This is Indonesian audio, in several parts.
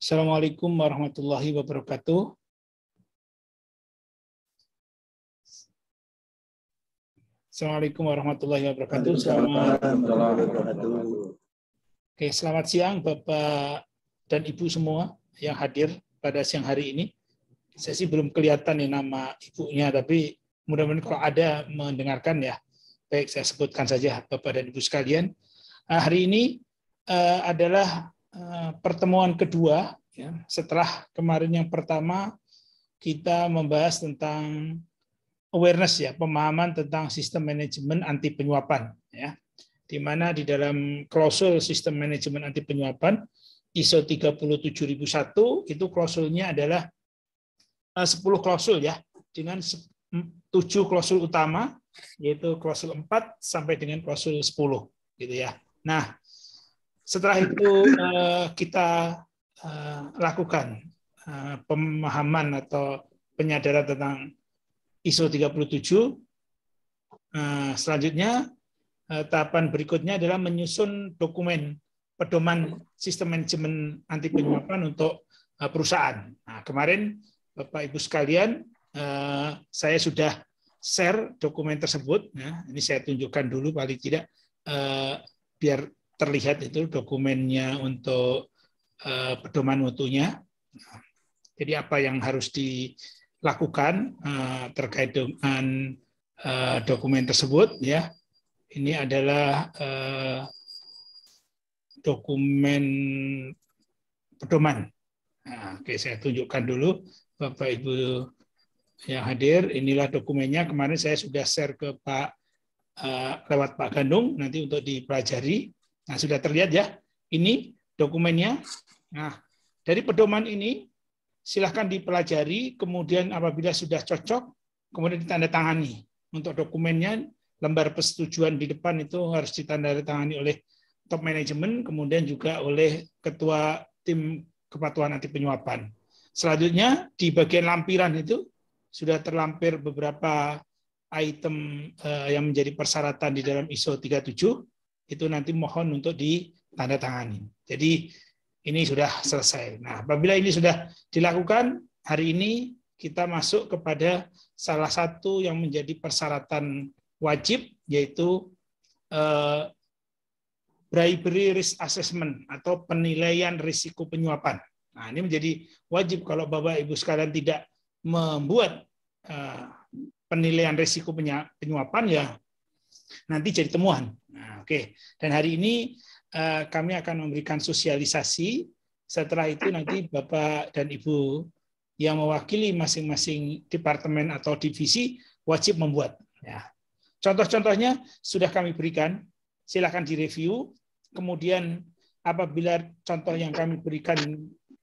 Assalamualaikum warahmatullahi wabarakatuh. Assalamualaikum warahmatullahi wabarakatuh. Selamat siang Bapak dan Ibu semua yang hadir pada siang hari ini. Saya sih belum kelihatan nih nama ibunya, tapi mudah-mudahan kalau ada mendengarkan ya. Baik, saya sebutkan saja Bapak dan Ibu sekalian. Hari ini adalah pertemuan kedua ya, setelah kemarin yang pertama kita membahas tentang awareness ya, pemahaman tentang sistem manajemen anti penyuapan ya. Di mana di dalam klausul sistem manajemen anti penyuapan ISO 37001 itu klausulnya adalah 10 klausul ya, dengan 7 klausul utama, yaitu klausul 4 sampai dengan klausul 10 gitu ya. Nah, setelah itu kita lakukan pemahaman atau penyadaran tentang ISO 37. Selanjutnya tahapan berikutnya adalah menyusun dokumen pedoman sistem manajemen anti penyuapan untuk perusahaan. Nah, kemarin Bapak Ibu sekalian, saya sudah share dokumen tersebut. Nah, ini saya tunjukkan dulu paling tidak biar terlihat itu dokumennya untuk pedoman mutunya. Jadi apa yang harus dilakukan terkait dengan dokumen tersebut ya. Ini adalah dokumen pedoman. Nah, oke, saya tunjukkan dulu Bapak Ibu yang hadir. Inilah dokumennya. Kemarin saya sudah share ke Pak lewat Pak Gandung nanti untuk dipelajari. Nah, sudah terlihat ya. Ini dokumennya. Nah, dari pedoman ini silahkan dipelajari, kemudian apabila sudah cocok, kemudian ditandatangani. Untuk dokumennya, lembar persetujuan di depan itu harus ditandatangani oleh top manajemen, kemudian juga oleh ketua tim kepatuhan anti penyuapan. Selanjutnya, di bagian lampiran itu sudah terlampir beberapa item yang menjadi persyaratan di dalam ISO 37, itu nanti mohon untuk ditandatangani. Jadi ini sudah selesai. Nah, apabila ini sudah dilakukan, hari ini kita masuk kepada salah satu yang menjadi persyaratan wajib, yaitu bribery risk assessment atau penilaian risiko penyuapan. Nah, ini menjadi wajib kalau Bapak Ibu sekalian tidak membuat penilaian risiko penyuapan ya nanti jadi temuan. Nah, oke. Dan hari ini kami akan memberikan sosialisasi. Setelah itu nanti Bapak dan Ibu yang mewakili masing-masing departemen atau divisi wajib membuat. Ya. Contoh-contohnya sudah kami berikan. Silakan direview. Kemudian apabila contoh yang kami berikan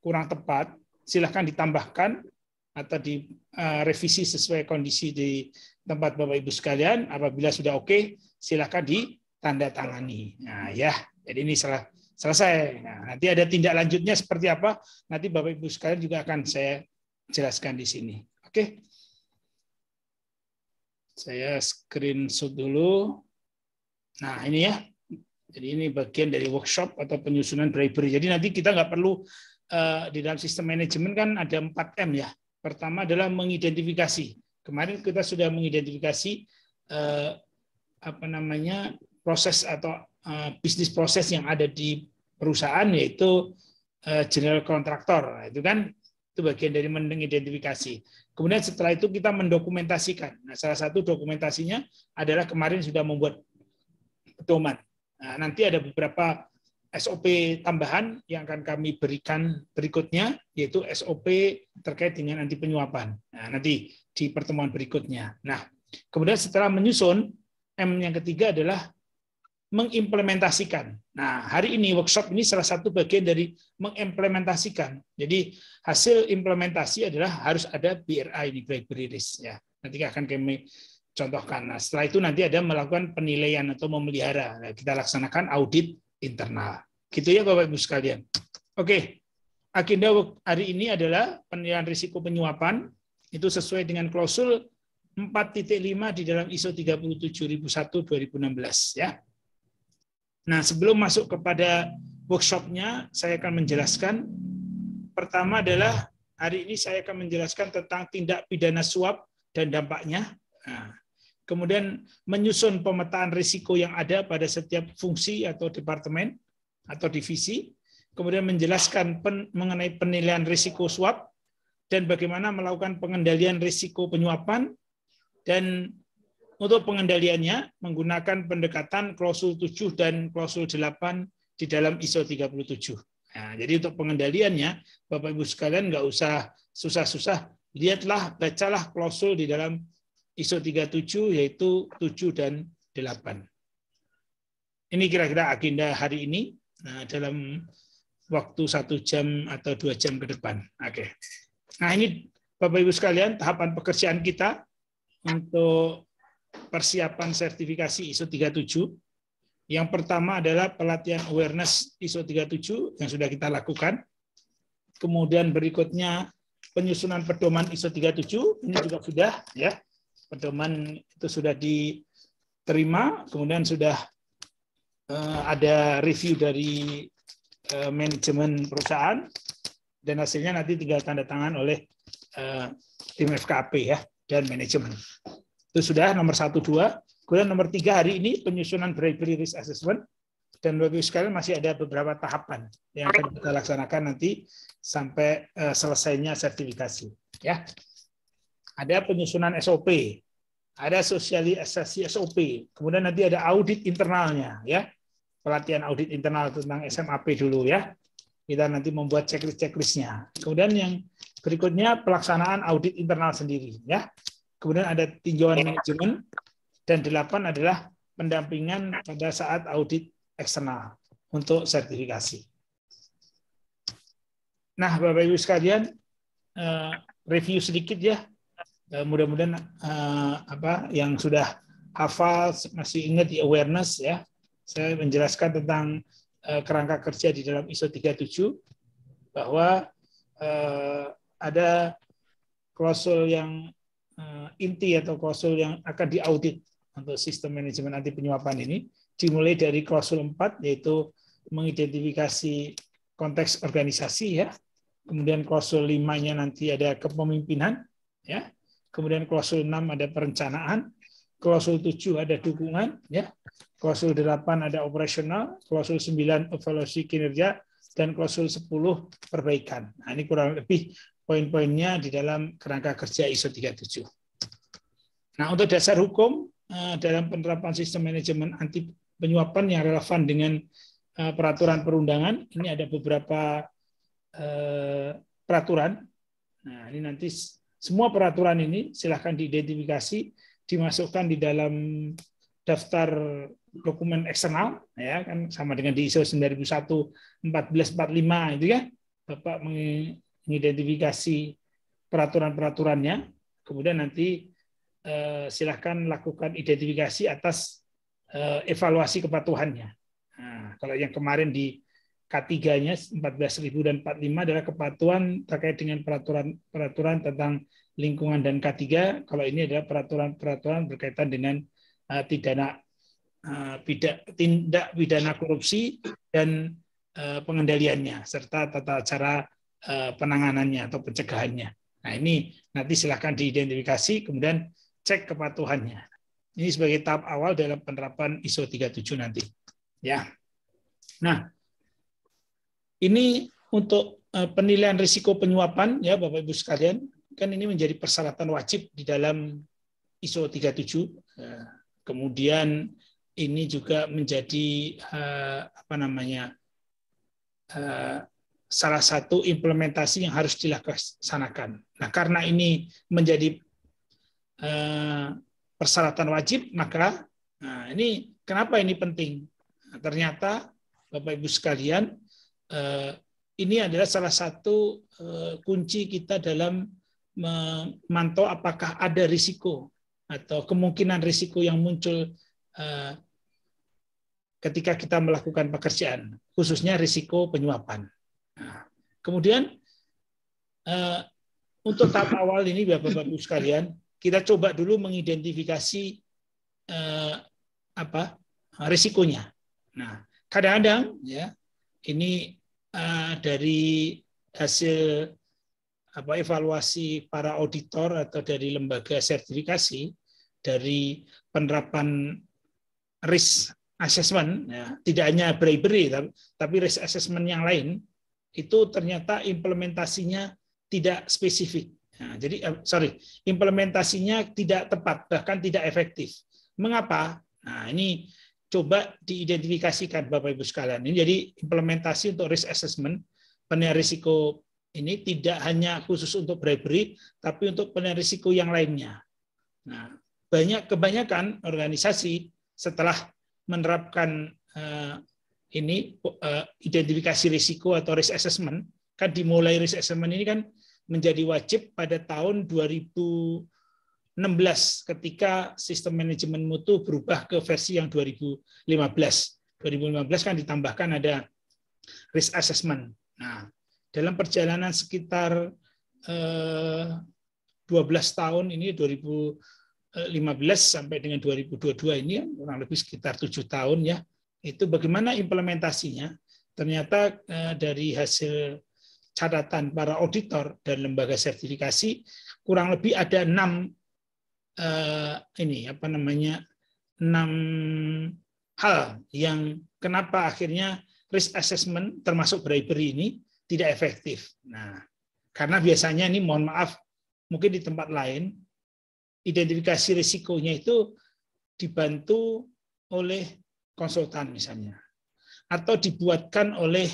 kurang tepat, silakan ditambahkan atau direvisi sesuai kondisi di tempat Bapak Ibu sekalian. Apabila sudah oke, silakan ditandatangani. Nah, ya, jadi ini selesai. Nah, nanti ada tindak lanjutnya seperti apa, nanti Bapak Ibu sekalian juga akan saya jelaskan di sini. Oke. Saya screenshot dulu. Nah, ini ya. Jadi ini bagian dari workshop atau penyusunan bribery. Jadi nanti kita nggak perlu di dalam sistem manajemen kan ada 4M ya. Pertama adalah mengidentifikasi. Kemarin kita sudah mengidentifikasi proses atau bisnis proses yang ada di perusahaan, yaitu general contractor. Nah, itu kan itu bagian dari mengidentifikasi. Kemudian setelah itu kita mendokumentasikan. Nah, salah satu dokumentasinya adalah kemarin sudah membuat pedoman. Nah, nanti ada beberapa SOP tambahan yang akan kami berikan berikutnya, yaitu SOP terkait dengan anti penyuapan. Nah, nanti di pertemuan berikutnya. Nah, kemudian setelah menyusun, M yang ketiga adalah mengimplementasikan. Nah, hari ini workshop ini salah satu bagian dari mengimplementasikan. Jadi hasil implementasi adalah harus ada BRI ini, bribery risk ya. Nanti akan kami contohkan. Nah, setelah itu nanti ada melakukan penilaian atau memelihara. Nah, kita laksanakan audit internal. Gitu ya Bapak Ibu sekalian. Oke. Agenda hari ini adalah penilaian risiko penyuapan. Itu sesuai dengan klausul 4.5 di dalam ISO 37001/2016 ya. Nah, sebelum masuk kepada workshop-nya, saya akan menjelaskan pertama adalah hari ini saya akan menjelaskan tentang tindak pidana suap dan dampaknya. Nah, kemudian menyusun pemetaan risiko yang ada pada setiap fungsi atau departemen atau divisi. Kemudian menjelaskan mengenai penilaian risiko suap dan bagaimana melakukan pengendalian risiko penyuapan, dan untuk pengendaliannya menggunakan pendekatan klausul 7 dan klausul 8 di dalam ISO 37. Nah, jadi untuk pengendaliannya, Bapak Ibu sekalian nggak usah susah-susah, lihatlah, bacalah klausul di dalam ISO 37 yaitu 7 dan 8. Ini kira-kira agenda hari ini dalam waktu 1 jam atau 2 jam ke depan. Oke. Nah, ini Bapak Ibu sekalian tahapan pekerjaan kita untuk persiapan sertifikasi ISO 37. Yang pertama adalah pelatihan awareness ISO 37 yang sudah kita lakukan. Kemudian berikutnya penyusunan pedoman ISO 37, ini juga sudah ya. Pedoman itu sudah diterima, kemudian sudah ada review dari manajemen perusahaan, dan hasilnya nanti tinggal tanda tangan oleh tim FKP ya dan manajemen. Itu sudah nomor 1, 2. Kemudian nomor 3 hari ini penyusunan bribery risk assessment, dan bagi sekalian masih ada beberapa tahapan yang akan kita laksanakan nanti sampai selesainya sertifikasi. Ya, ada penyusunan SOP, ada sosialisasi SOP, kemudian nanti ada audit internalnya, ya, pelatihan audit internal tentang SMAP dulu ya. Kita nanti membuat checklist-checklistnya. Kemudian yang berikutnya pelaksanaan audit internal sendiri, ya. Kemudian ada tinjauan manajemen, dan 8 adalah pendampingan pada saat audit eksternal untuk sertifikasi. Nah, Bapak Ibu sekalian, review sedikit ya. Mudah-mudahan yang sudah hafal masih ingat di awareness ya. Saya menjelaskan tentang kerangka kerja di dalam ISO 37 bahwa ada klausul yang inti atau klausul yang akan diaudit untuk sistem manajemen anti penyuapan ini, dimulai dari klausul 4 yaitu mengidentifikasi konteks organisasi ya. Kemudian klausul 5-nya nanti ada kepemimpinan ya. Kemudian klausul 6 ada perencanaan, klausul 7 ada dukungan ya. Klausul 8 ada operasional, klausul 9 evaluasi kinerja, dan klausul 10 perbaikan. Nah, ini kurang lebih poin-poinnya di dalam kerangka kerja ISO 37. Nah, untuk dasar hukum dalam penerapan sistem manajemen anti penyuapan yang relevan dengan peraturan perundangan, ini ada beberapa peraturan. Nah, ini nanti semua peraturan ini silahkan diidentifikasi, dimasukkan di dalam daftar dokumen eksternal, ya kan sama dengan di ISO 9001-1445 itu ya, Bapak mengidentifikasi peraturan-peraturannya, kemudian nanti silahkan lakukan identifikasi atas evaluasi kepatuhannya. Nah, kalau yang kemarin di K3-nya 14.000 dan 45 adalah kepatuhan terkait dengan peraturan tentang lingkungan dan K3. Kalau ini adalah peraturan berkaitan dengan tindak pidana korupsi dan pengendaliannya serta tata cara penanganannya atau pencegahannya. Nah, ini nanti silahkan diidentifikasi, kemudian cek kepatuhannya. Ini sebagai tahap awal dalam penerapan ISO 37 nanti. Ya. Nah, ini untuk penilaian risiko penyuapan ya Bapak Ibu sekalian, kan ini menjadi persyaratan wajib di dalam ISO 37. Kemudian ini juga menjadi salah satu implementasi yang harus dilaksanakan. Nah, karena ini menjadi persyaratan wajib, maka ini kenapa ini penting? Nah, ternyata Bapak Ibu sekalian, ini adalah salah satu kunci kita dalam memantau apakah ada risiko atau kemungkinan risiko yang muncul ketika kita melakukan pekerjaan, khususnya risiko penyuapan. Nah, kemudian untuk tahap awal ini, Bapak Ibu sekalian, kita coba dulu mengidentifikasi risikonya. Nah, kadang-kadang ya ini dari hasil evaluasi para auditor atau dari lembaga sertifikasi dari penerapan risk assessment, ya, tidak hanya bribery, tapi risk assessment yang lain, itu ternyata implementasinya tidak spesifik. Nah, jadi, implementasinya tidak tepat, bahkan tidak efektif. Mengapa? Nah, ini coba diidentifikasikan Bapak Ibu sekalian. Ini jadi implementasi untuk risk assessment, penilaian risiko ini tidak hanya khusus untuk bribery, tapi untuk penilaian risiko yang lainnya. Nah, kebanyakan organisasi setelah menerapkan identifikasi risiko atau risk assessment, kan dimulai risk assessment ini kan menjadi wajib pada tahun 2016 ketika sistem manajemen mutu berubah ke versi yang 2015. 2015 kan ditambahkan ada risk assessment. Nah, dalam perjalanan sekitar 12 tahun ini, 2015 sampai dengan 2022 ini kurang lebih sekitar 7 tahun ya, itu bagaimana implementasinya. Ternyata dari hasil catatan para auditor dan lembaga sertifikasi kurang lebih ada 6 hal yang kenapa akhirnya risk assessment termasuk bribery ini tidak efektif. Nah, karena biasanya ini mohon maaf, mungkin di tempat lain identifikasi risikonya itu dibantu oleh konsultan misalnya, atau dibuatkan oleh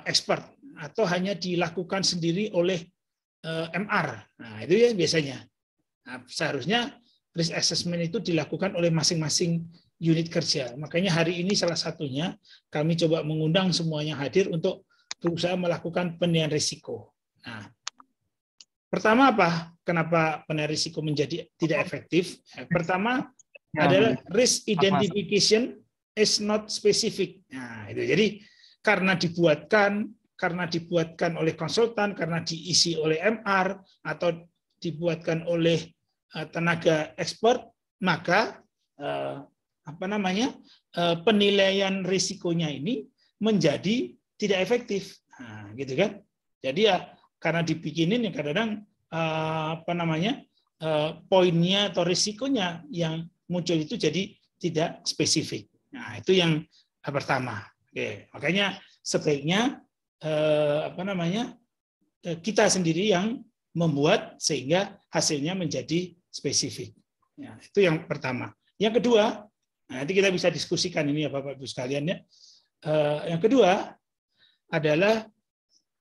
expert, atau hanya dilakukan sendiri oleh MR. Nah, itu ya biasanya. Nah, seharusnya risk assessment itu dilakukan oleh masing-masing unit kerja. Makanya hari ini salah satunya kami coba mengundang semuanya hadir untuk berusaha melakukan penilaian risiko. Nah, pertama apa? Kenapa penilaian risiko menjadi tidak efektif? Pertama adalah risk identification is not specific. Nah, itu jadi karena dibuatkan oleh konsultan, karena diisi oleh MR atau dibuatkan oleh tenaga expert, maka penilaian risikonya ini menjadi tidak efektif. Nah, gitu kan? Jadi ya karena dibikinin ya kadang-kadang poinnya atau risikonya yang muncul itu jadi tidak spesifik. Nah, itu yang pertama. Oke, makanya sebaiknya kita sendiri yang membuat sehingga hasilnya menjadi spesifik. Ya, itu yang pertama. Yang kedua, nanti kita bisa diskusikan ini ya Bapak Ibu sekalian ya. Yang kedua adalah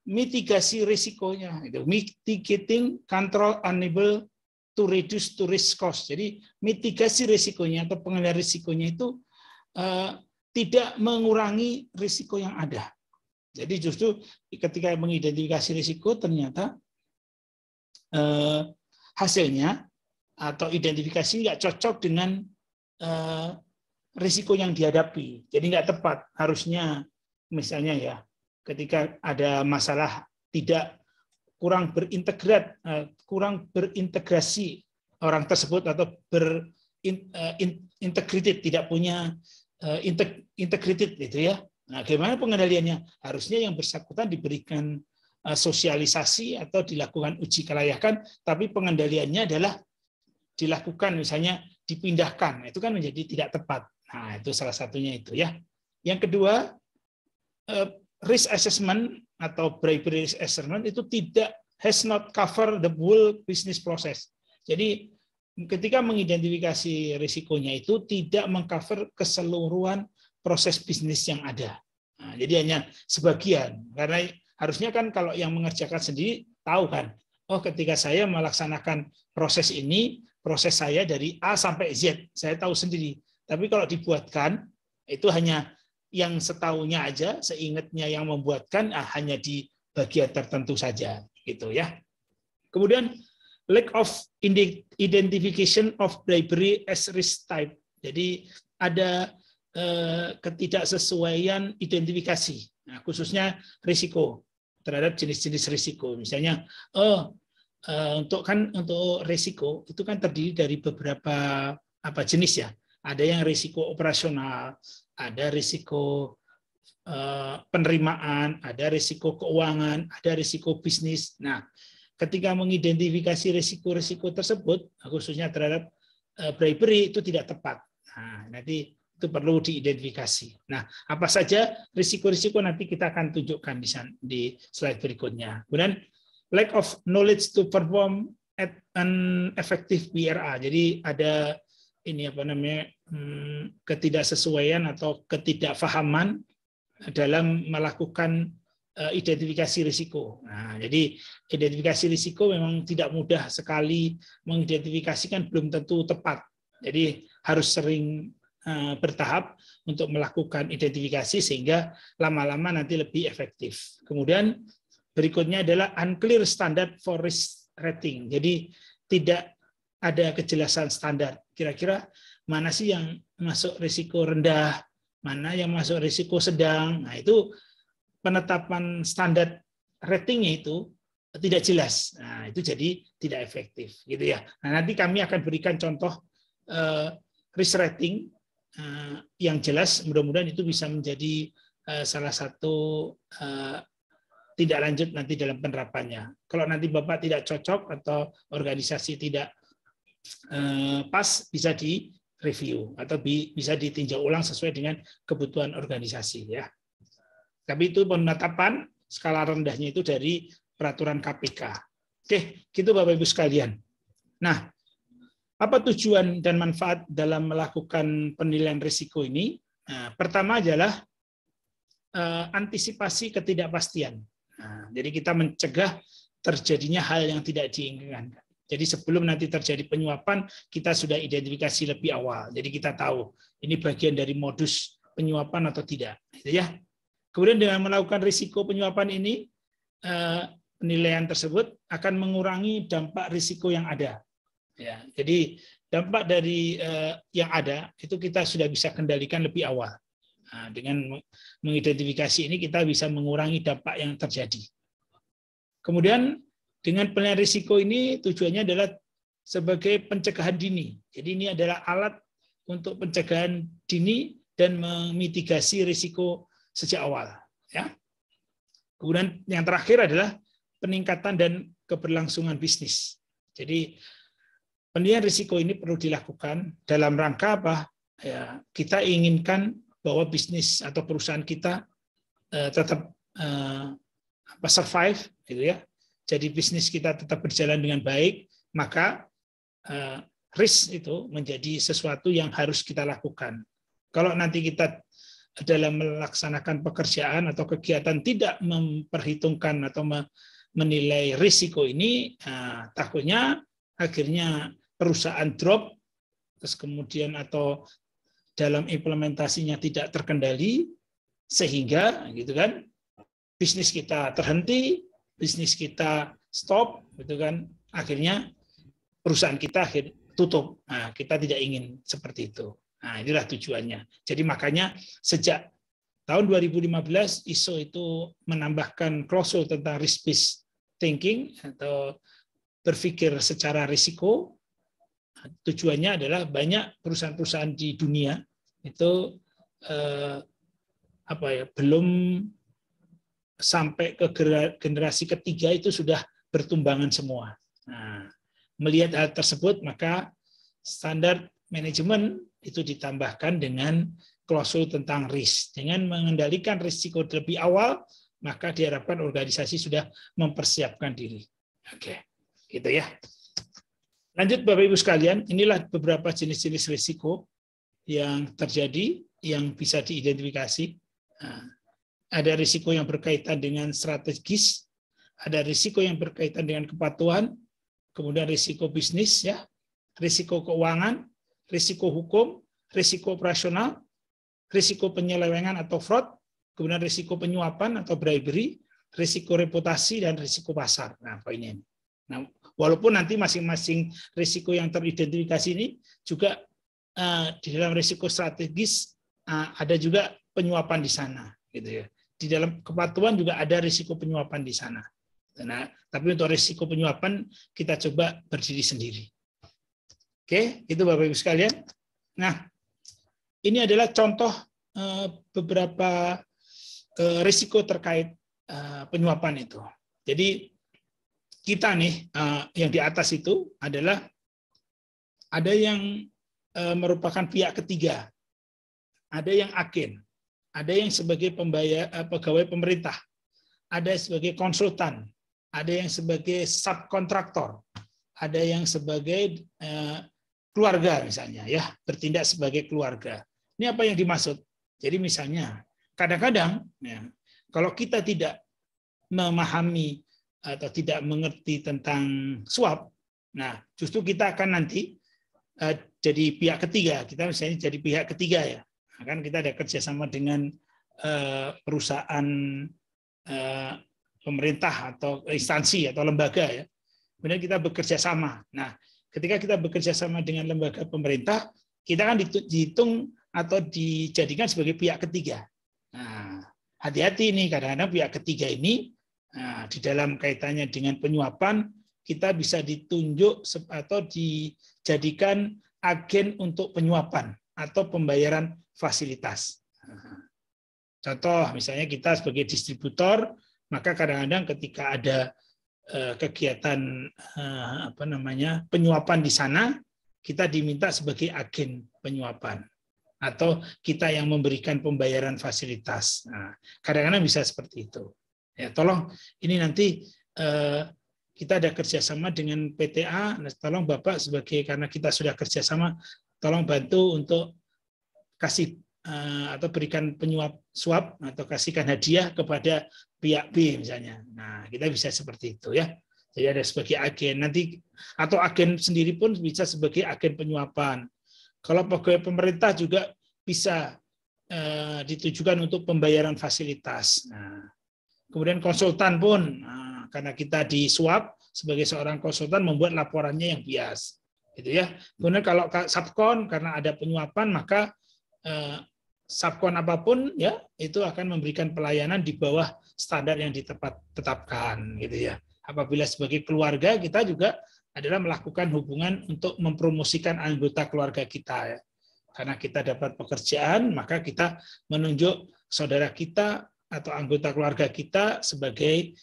mitigasi risikonya, itu mitigating control unable to reduce to risk cost. Jadi mitigasi risikonya atau pengendalian risikonya itu tidak mengurangi risiko yang ada. Jadi justru ketika mengidentifikasi risiko ternyata hasilnya atau identifikasi nggak cocok dengan risiko yang dihadapi. Jadi nggak tepat. Harusnya misalnya ya ketika ada masalah kurang berintegrasi orang tersebut atau berintegrated, tidak punya integrated gitu ya. Nah, bagaimana pengendaliannya? Harusnya yang bersangkutan diberikan sosialisasi atau dilakukan uji kelayakan, tapi pengendaliannya adalah dilakukan misalnya dipindahkan. Itu kan menjadi tidak tepat. Nah, itu salah satunya itu ya. Yang kedua, risk assessment atau bribery risk assessment itu has not cover the whole business process. Jadi ketika mengidentifikasi risikonya itu tidak mengcover keseluruhan proses bisnis yang ada. Nah, jadi hanya sebagian. Karena harusnya kan kalau yang mengerjakan sendiri tahu kan, oh ketika saya melaksanakan proses ini, proses saya dari A sampai Z, saya tahu sendiri. Tapi kalau dibuatkan itu hanya yang setahunya aja, seingatnya yang membuatkan hanya di bagian tertentu saja, gitu ya. Kemudian lack of identification of bribery as risk type. Jadi ada ketidaksesuaian identifikasi, nah, khususnya risiko terhadap jenis-jenis risiko. Misalnya, untuk risiko itu kan terdiri dari beberapa jenis ya. Ada yang risiko operasional, ada risiko penerimaan, ada risiko keuangan, ada risiko bisnis. Nah, ketika mengidentifikasi risiko-risiko tersebut, khususnya terhadap bribery, itu tidak tepat. Nah, nanti itu perlu diidentifikasi. Nah, apa saja risiko-risiko nanti kita akan tunjukkan di slide berikutnya. Kemudian lack of knowledge to perform at an effective BRA. Jadi ada ini apa namanya ketidaksesuaian atau ketidakfahaman dalam melakukan identifikasi risiko. Nah, jadi identifikasi risiko memang tidak mudah sekali mengidentifikasikan, belum tentu tepat. Jadi harus sering bertahap untuk melakukan identifikasi sehingga lama-lama nanti lebih efektif. Kemudian berikutnya adalah unclear standard for risk rating. Jadi tidak ada kejelasan standar. Kira-kira mana sih yang masuk risiko rendah, mana yang masuk risiko sedang. Nah, itu penetapan standar ratingnya itu tidak jelas. Nah, itu jadi tidak efektif, gitu ya. Nah, nanti kami akan berikan contoh risk rating yang jelas, mudah-mudahan itu bisa menjadi salah satu tidak lanjut nanti dalam penerapannya. Kalau nanti Bapak tidak cocok atau organisasi tidak pas, bisa di-review atau bisa ditinjau ulang sesuai dengan kebutuhan organisasi. Ya. Tapi itu penetapan skala rendahnya itu dari peraturan KPK. Oke, gitu Bapak Ibu sekalian. Nah, apa tujuan dan manfaat dalam melakukan penilaian risiko ini? Nah, pertama adalah antisipasi ketidakpastian. Nah, jadi kita mencegah terjadinya hal yang tidak diinginkan. Jadi sebelum nanti terjadi penyuapan, kita sudah identifikasi lebih awal. Jadi kita tahu ini bagian dari modus penyuapan atau tidak. Gitu ya. Kemudian dengan melakukan risiko penyuapan ini, penilaian tersebut akan mengurangi dampak risiko yang ada. Ya, jadi dampak dari yang ada itu kita sudah bisa kendalikan lebih awal. Nah, dengan mengidentifikasi ini kita bisa mengurangi dampak yang terjadi. Kemudian dengan penilaian risiko ini tujuannya adalah sebagai pencegahan dini. Jadi ini adalah alat untuk pencegahan dini dan memitigasi risiko sejak awal. Ya. Kemudian yang terakhir adalah peningkatan dan keberlangsungan bisnis. Jadi penilaian risiko ini perlu dilakukan dalam rangka apa? Ya, kita inginkan bahwa bisnis atau perusahaan kita tetap survive, gitu ya. Jadi bisnis kita tetap berjalan dengan baik, maka risk itu menjadi sesuatu yang harus kita lakukan. Kalau nanti kita dalam melaksanakan pekerjaan atau kegiatan tidak memperhitungkan atau menilai risiko ini, takutnya akhirnya perusahaan drop, terus kemudian atau dalam implementasinya tidak terkendali, sehingga gitu kan bisnis kita terhenti, bisnis kita stop, gitu kan, akhirnya perusahaan kita tutup. Nah, kita tidak ingin seperti itu. Nah, inilah tujuannya. Jadi makanya sejak tahun 2015 ISO itu menambahkan klausul tentang risk-based thinking atau berpikir secara risiko. Tujuannya adalah banyak perusahaan-perusahaan di dunia itu belum sampai ke generasi ketiga itu sudah bertumbangan semua. Nah, melihat hal tersebut, maka standar manajemen itu ditambahkan dengan klausul tentang risk. Dengan mengendalikan risiko lebih awal, maka diharapkan organisasi sudah mempersiapkan diri. Oke, gitu ya. Lanjut Bapak Ibu sekalian, inilah beberapa jenis-jenis risiko yang terjadi, yang bisa diidentifikasi. Nah, ada risiko yang berkaitan dengan strategis, ada risiko yang berkaitan dengan kepatuhan, kemudian risiko bisnis, ya, risiko keuangan, risiko hukum, risiko operasional, risiko penyelewengan atau fraud, kemudian risiko penyuapan atau bribery, risiko reputasi, dan risiko pasar. Nah, poinnya ini. Nah, walaupun nanti masing-masing risiko yang teridentifikasi ini juga di dalam risiko strategis ada juga penyuapan di sana, gitu ya. Di dalam kepatuhan juga ada risiko penyuapan di sana. Nah, tapi untuk risiko penyuapan kita coba berdiri sendiri. Oke, itu Bapak Ibu sekalian. Nah, ini adalah contoh beberapa risiko terkait penyuapan itu. Jadi kita nih yang di atas itu adalah ada yang merupakan pihak ketiga, ada yang agen, ada yang sebagai pegawai pemerintah, ada sebagai konsultan, ada yang sebagai subkontraktor, ada yang sebagai keluarga misalnya, ya, bertindak sebagai keluarga. Ini apa yang dimaksud? Jadi misalnya kadang-kadang ya, kalau kita tidak memahami atau tidak mengerti tentang suap, nah justru kita akan nanti jadi pihak ketiga. Kita misalnya jadi pihak ketiga ya, nah, kan kita ada kerjasama dengan perusahaan pemerintah atau instansi atau lembaga ya. Kemudian kita bekerja sama. Nah, ketika kita bekerja sama dengan lembaga pemerintah, kita kan dihitung atau dijadikan sebagai pihak ketiga. Nah, hati-hati nih, kadang-kadang pihak ketiga ini di dalam kaitannya dengan penyuapan, kita bisa ditunjuk atau dijadikan agen untuk penyuapan atau pembayaran fasilitas. Contoh, misalnya kita sebagai distributor, maka kadang-kadang ketika ada kegiatan penyuapan di sana, kita diminta sebagai agen penyuapan atau kita yang memberikan pembayaran fasilitas. Nah, kadang-kadang bisa seperti itu. Ya, tolong ini nanti kita ada kerjasama dengan PTA. Nah, tolong Bapak karena kita sudah kerjasama, tolong bantu untuk kasih atau berikan suap atau kasihkan hadiah kepada pihak B misalnya. Nah, kita bisa seperti itu ya. Jadi ada sebagai agen nanti, atau agen sendiri pun bisa sebagai agen penyuapan. Kalau pegawai pemerintah juga bisa ditujukan untuk pembayaran fasilitas. Nah, kemudian konsultan pun, karena kita disuap sebagai seorang konsultan membuat laporannya yang bias, gitu ya. Kemudian kalau subkon karena ada penyuapan maka subkon apapun ya itu akan memberikan pelayanan di bawah standar yang ditetapkan, gitu ya. Apabila sebagai keluarga kita juga adalah melakukan hubungan untuk mempromosikan anggota keluarga kita ya. Karena kita dapat pekerjaan, maka kita menunjuk saudara kita atau anggota keluarga kita sebagai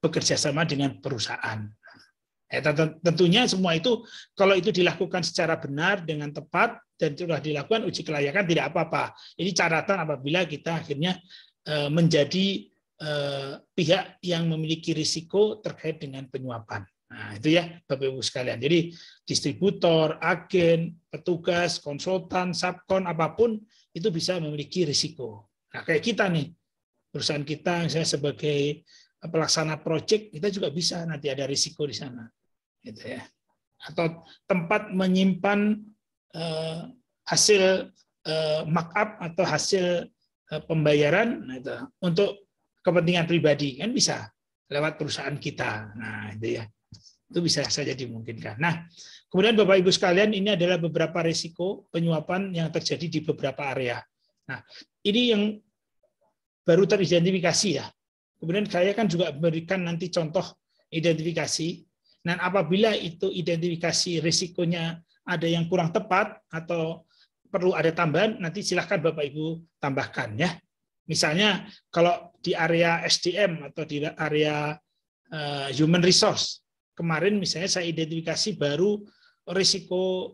bekerja sama dengan perusahaan. Tentunya semua itu kalau itu dilakukan secara benar dengan tepat dan sudah dilakukan uji kelayakan tidak apa-apa. Ini catatan apabila kita akhirnya menjadi pihak yang memiliki risiko terkait dengan penyuapan. Nah, itu ya Bapak Ibu sekalian. Jadi distributor, agen, petugas, konsultan, subkon apapun itu bisa memiliki risiko. Nah, kayak kita nih, perusahaan kita misalnya sebagai pelaksana proyek, kita juga bisa nanti ada risiko di sana. Gitu ya. Atau tempat menyimpan hasil markup atau hasil pembayaran nah itu, untuk kepentingan pribadi kan bisa lewat perusahaan kita. Nah, itu ya. Itu bisa saja dimungkinkan. Nah, kemudian Bapak Ibu sekalian, ini adalah beberapa risiko penyuapan yang terjadi di beberapa area. Nah, ini yang baru teridentifikasi ya. Kemudian saya kan juga berikan nanti contoh identifikasi. Dan apabila itu identifikasi risikonya ada yang kurang tepat atau perlu ada tambahan, nanti silahkan Bapak Ibu tambahkan ya. Misalnya kalau di area SDM atau di area human resource, kemarin misalnya saya identifikasi baru risiko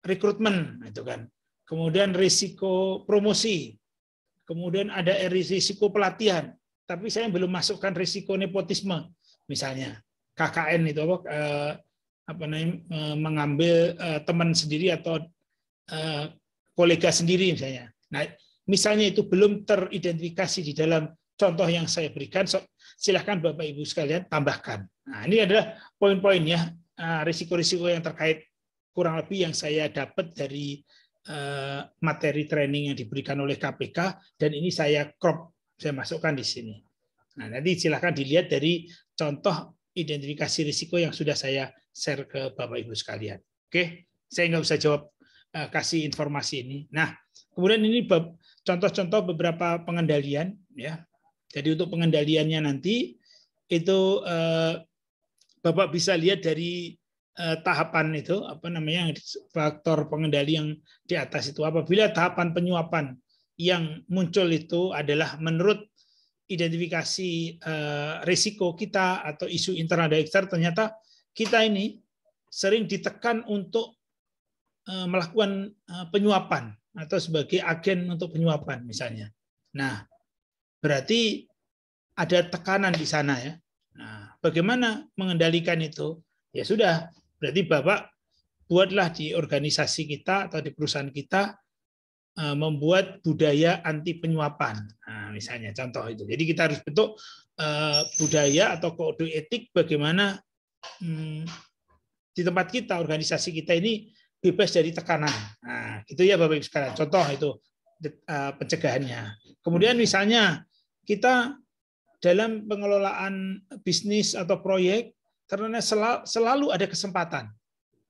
rekrutmen, itu kan. Kemudian risiko promosi, kemudian ada risiko pelatihan, tapi saya belum masukkan risiko nepotisme, misalnya KKN itu mengambil teman sendiri atau kolega sendiri misalnya. Nah, misalnya itu belum teridentifikasi di dalam contoh yang saya berikan, silahkan Bapak Ibu sekalian tambahkan. Nah, ini adalah poin-poinnya, risiko-risiko yang terkait kurang lebih yang saya dapat dari materi training yang diberikan oleh KPK, dan ini saya crop, saya masukkan di sini. Nah, nanti silahkan dilihat dari contoh identifikasi risiko yang sudah saya share ke Bapak Ibu sekalian. Oke, saya nggak usah jawab, kasih informasi ini. Nah, kemudian ini contoh-contoh beberapa pengendalian ya. Jadi untuk pengendaliannya nanti itu Bapak bisa lihat dari tahapan itu faktor pengendali yang di atas itu. Apabila tahapan penyuapan yang muncul itu adalah menurut identifikasi risiko kita atau isu internal dan eksternal, ternyata kita ini sering ditekan untuk melakukan penyuapan atau sebagai agen untuk penyuapan misalnya. Nah, berarti ada tekanan di sana ya. Nah, bagaimana mengendalikan itu? Ya sudah, berarti Bapak buatlah di organisasi kita atau di perusahaan kita membuat budaya anti penyuapan. Nah, misalnya contoh itu. Jadi kita harus bentuk budaya atau kode etik bagaimana di tempat kita, organisasi kita ini bebas dari tekanan. Nah, gitu ya Bapak Ibu sekalian. Contoh itu pencegahannya. Kemudian misalnya kita dalam pengelolaan bisnis atau proyek ternyata selalu ada kesempatan.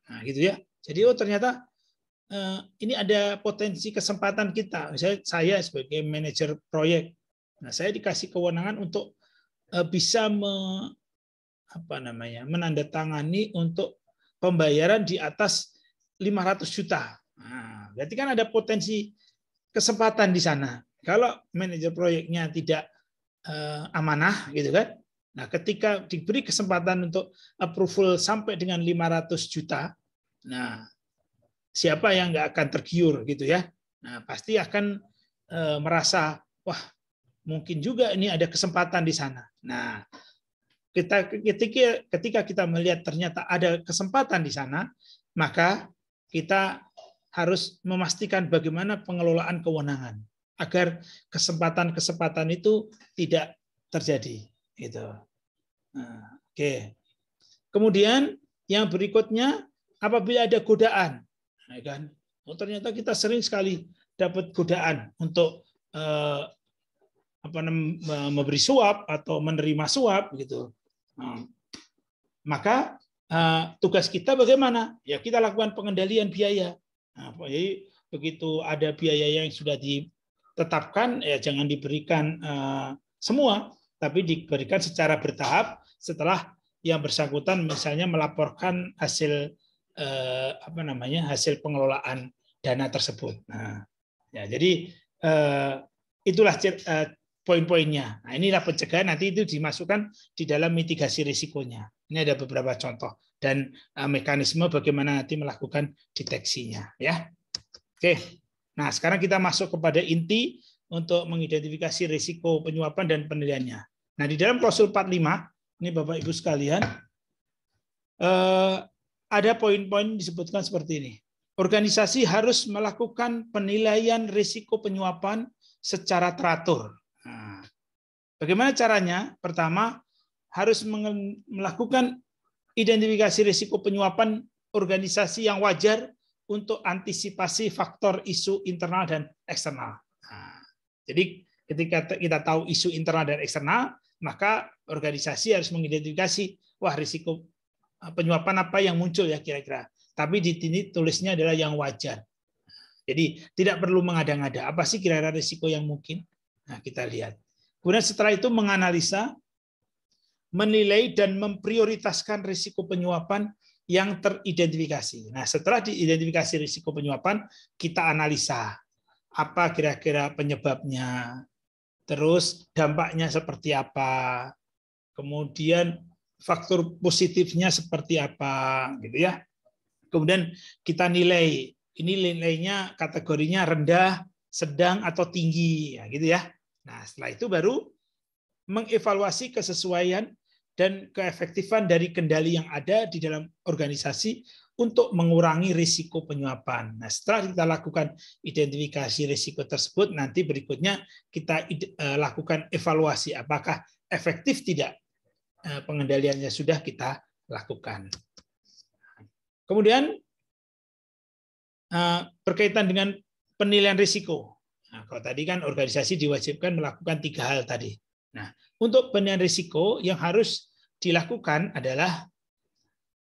Nah, gitu ya. Jadi ternyata ini ada potensi kesempatan kita. Misalnya saya sebagai manajer proyek, nah saya dikasih kewenangan untuk bisa menandatangani untuk pembayaran di atas 500 juta. Nah, berarti kan ada potensi kesempatan di sana. Kalau manajer proyeknya tidak amanah, gitu kan? Nah, ketika diberi kesempatan untuk approval sampai dengan 500 juta, nah siapa yang nggak akan tergiur, gitu ya? Nah, pasti akan merasa, wah, mungkin juga ini ada kesempatan di sana. Nah, ketika kita melihat ternyata ada kesempatan di sana, maka kita harus memastikan bagaimana pengelolaan kewenangan agar kesempatan-kesempatan itu tidak terjadi. Gitu. Nah, oke. Kemudian yang berikutnya, apabila ada godaan, ya kan? Ternyata kita sering sekali dapat godaan untuk memberi suap atau menerima suap, gitu. Nah, maka tugas kita bagaimana? Ya kita lakukan pengendalian biaya. Nah, jadi begitu ada biaya yang sudah ditetapkan, ya jangan diberikan semua, tapi diberikan secara bertahap setelah yang bersangkutan misalnya melaporkan hasil hasil pengelolaan dana tersebut. Nah, ya jadi itulah poin-poinnya. Nah, inilah pencegahan, nanti itu dimasukkan di dalam mitigasi risikonya. Ini ada beberapa contoh dan mekanisme bagaimana nanti melakukan deteksinya, ya. Oke. Nah, sekarang kita masuk kepada inti untuk mengidentifikasi risiko penyuapan dan penilaiannya. Nah, di dalam klausul 45, ini Bapak Ibu sekalian, ada poin-poin disebutkan seperti ini. Organisasi harus melakukan penilaian risiko penyuapan secara teratur. Nah, bagaimana caranya? Pertama, harus melakukan identifikasi risiko penyuapan organisasi yang wajar untuk antisipasi faktor isu internal dan eksternal. Nah, jadi ketika kita tahu isu internal dan eksternal, maka organisasi harus mengidentifikasi, wah risiko penyuapan apa yang muncul ya kira-kira. Tapi di sini tulisnya adalah yang wajar. Jadi tidak perlu mengada-ngada. Apa sih kira-kira risiko yang mungkin? Nah, kita lihat. Kemudian setelah itu menganalisa, menilai dan memprioritaskan risiko penyuapan yang teridentifikasi. Nah, setelah diidentifikasi risiko penyuapan, kita analisa apa kira-kira penyebabnya, terus dampaknya seperti apa, kemudian faktor positifnya seperti apa, gitu ya. Kemudian kita nilai, ini nilainya kategorinya rendah, sedang atau tinggi, ya, gitu ya. Nah, setelah itu baru mengevaluasi kesesuaian dan keefektifan dari kendali yang ada di dalam organisasi untuk mengurangi risiko penyuapan. Nah, setelah kita lakukan identifikasi risiko tersebut, nanti berikutnya kita lakukan evaluasi apakah efektif tidak pengendaliannya sudah kita lakukan. Kemudian berkaitan dengan penilaian risiko. Nah, kalau tadi kan organisasi diwajibkan melakukan 3 hal tadi. Nah, untuk penilaian risiko yang harus dilakukan adalah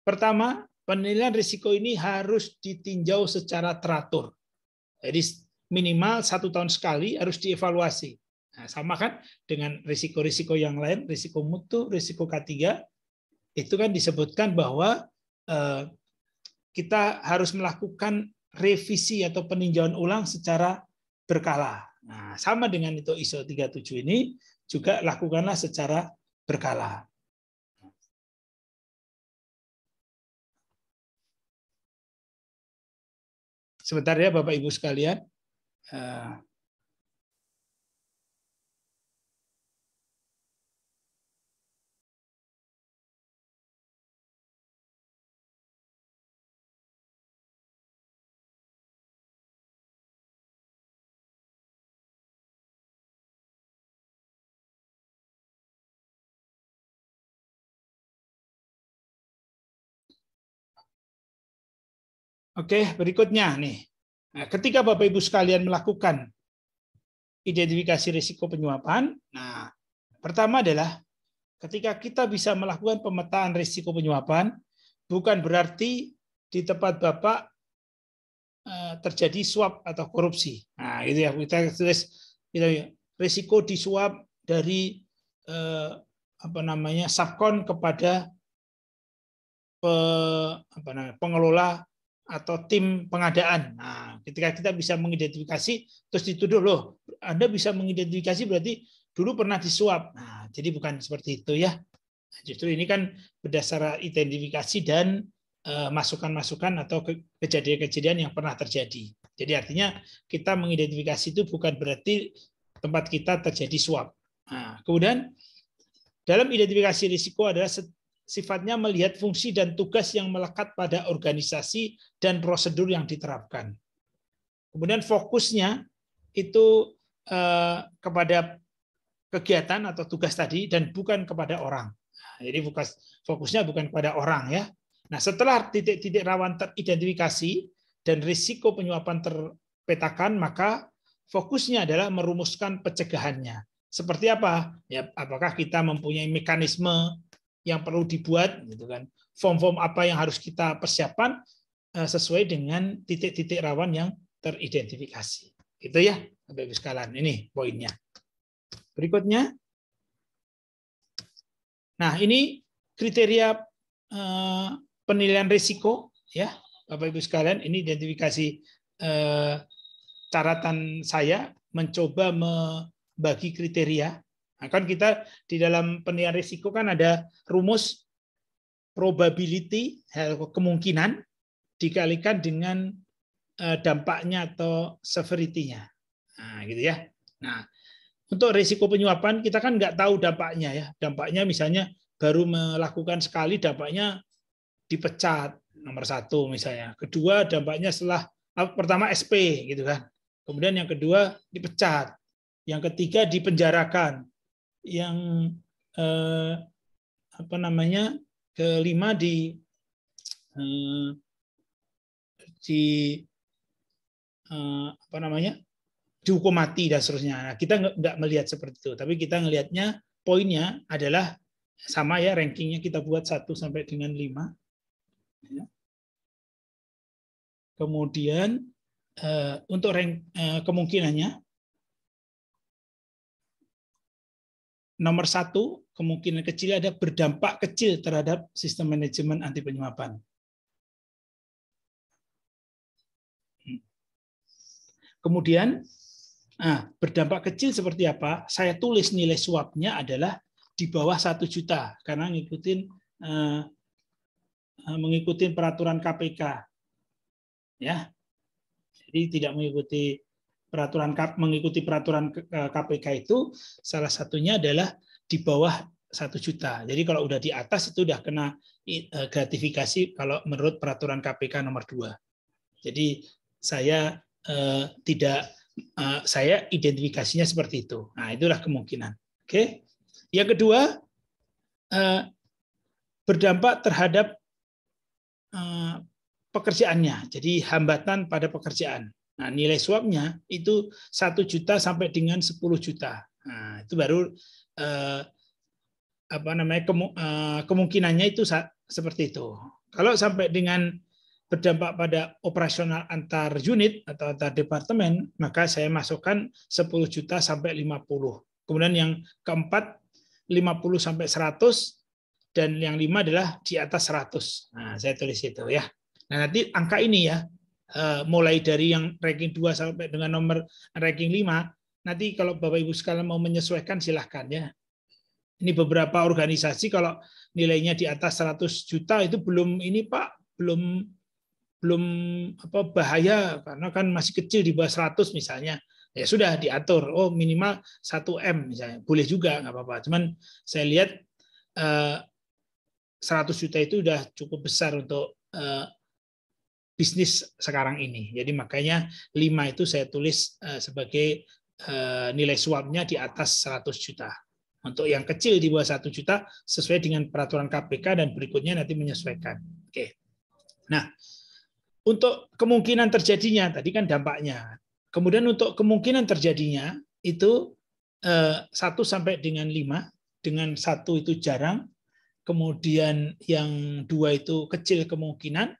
pertama, penilaian risiko ini harus ditinjau secara teratur. Jadi minimal 1 tahun sekali harus dievaluasi. Nah, sama kan dengan risiko-risiko yang lain, risiko mutu, risiko K3, itu kan disebutkan bahwa kita harus melakukan revisi atau peninjauan ulang secara berkala. Nah, sama dengan itu ISO 37 ini juga lakukanlah secara berkala. Sebentar ya Bapak Ibu sekalian. Oke, berikutnya nih. Nah, ketika Bapak Ibu sekalian melakukan identifikasi risiko penyuapan, nah, pertama adalah ketika kita bisa melakukan pemetaan risiko penyuapan, bukan berarti di tempat Bapak terjadi suap atau korupsi. Nah, itu ya kita tulis risiko disuap dari subkon kepada pengelola atau tim pengadaan. Nah, ketika kita bisa mengidentifikasi, terus dituduh, loh, Anda bisa mengidentifikasi berarti dulu pernah disuap. Nah, jadi bukan seperti itu ya. Justru ini kan berdasar identifikasi dan masukan-masukan atau kejadian-kejadian yang pernah terjadi. Jadi artinya kita mengidentifikasi itu bukan berarti tempat kita terjadi suap. Nah, kemudian dalam identifikasi risiko adalah sifatnya melihat fungsi dan tugas yang melekat pada organisasi dan prosedur yang diterapkan. Kemudian fokusnya itu kepada kegiatan atau tugas tadi dan bukan kepada orang. Jadi fokusnya bukan kepada orang ya. Nah, setelah titik-titik rawan teridentifikasi dan risiko penyuapan terpetakan, maka fokusnya adalah merumuskan pencegahannya. Seperti apa? Ya, apakah kita mempunyai mekanisme yang perlu dibuat, gitu kan? Form-form apa yang harus kita persiapkan sesuai dengan titik-titik rawan yang teridentifikasi. Gitu ya, Bapak Ibu sekalian. Ini poinnya. Berikutnya. Nah, ini kriteria penilaian risiko ya, Bapak Ibu sekalian. Ini identifikasi catatan saya mencoba membagi kriteria. Nah, kan kita di dalam penilaian risiko kan ada rumus probability, kemungkinan dikalikan dengan dampaknya atau severity-nya. Nah, gitu ya. Nah, untuk risiko penyuapan kita kan nggak tahu dampaknya ya. Dampaknya misalnya baru melakukan sekali, dampaknya dipecat nomor 1 misalnya. Kedua dampaknya setelah pertama SP gitu kan. Kemudian yang kedua dipecat. Yang ketiga dipenjarakan. Yang kelima dihukum mati dan seterusnya. Nah, kita nggak melihat seperti itu, tapi kita melihatnya poinnya adalah sama ya, rankingnya kita buat 1 sampai dengan 5. Kemudian untuk kemungkinannya nomor 1 kemungkinan kecil ada berdampak kecil terhadap sistem manajemen anti penyuapan. Kemudian berdampak kecil seperti apa? Saya tulis nilai suapnya adalah di bawah 1 juta karena mengikuti peraturan KPK. Ya. Jadi tidak mengikuti peraturan KPK itu salah satunya adalah di bawah 1 juta. Jadi kalau udah di atas itu udah kena gratifikasi kalau menurut peraturan KPK nomor 2. Jadi saya saya identifikasinya seperti itu. Nah, itulah kemungkinan. Oke. Yang kedua, berdampak terhadap pekerjaannya. Jadi hambatan pada pekerjaan. Nah, nilai suapnya itu 1 juta sampai dengan 10 juta. Nah, itu baru kemungkinannya itu seperti itu. Kalau sampai dengan berdampak pada operasional antar unit atau antar departemen, maka saya masukkan 10 juta sampai 50. Kemudian yang keempat 50 sampai 100 dan yang 5 adalah di atas 100. Nah, saya tulis itu ya. Nah, nanti angka ini ya, mulai dari yang ranking 2 sampai dengan nomor ranking 5, nanti kalau Bapak Ibu sekalian mau menyesuaikan silahkan ya. Ini beberapa organisasi kalau nilainya di atas 100 juta itu belum ini Pak, belum bahaya karena kan masih kecil di bawah 100 misalnya. Ya sudah diatur, oh minimal 1 M misalnya. Boleh juga nggak apa-apa. Cuman saya lihat 100 juta itu udah cukup besar untuk bisnis sekarang ini. Jadi makanya 5 itu saya tulis sebagai nilai swapnya di atas 100 juta. Untuk yang kecil di bawah 1 juta sesuai dengan peraturan KPK dan berikutnya nanti menyesuaikan. Oke. Nah, untuk kemungkinan terjadinya tadi kan dampaknya. Kemudian untuk kemungkinan terjadinya itu 1 sampai dengan 5, dengan 1 itu jarang, kemudian yang 2 itu kecil kemungkinan,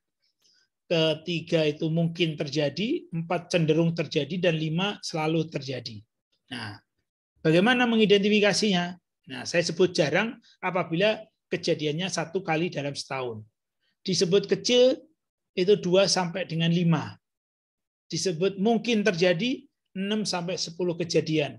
ketiga itu mungkin terjadi, 4 cenderung terjadi, dan 5 selalu terjadi. Nah, bagaimana mengidentifikasinya? Nah, saya sebut jarang apabila kejadiannya 1 kali dalam setahun. Disebut kecil itu 2 sampai dengan 5. Disebut mungkin terjadi 6 sampai 10 kejadian.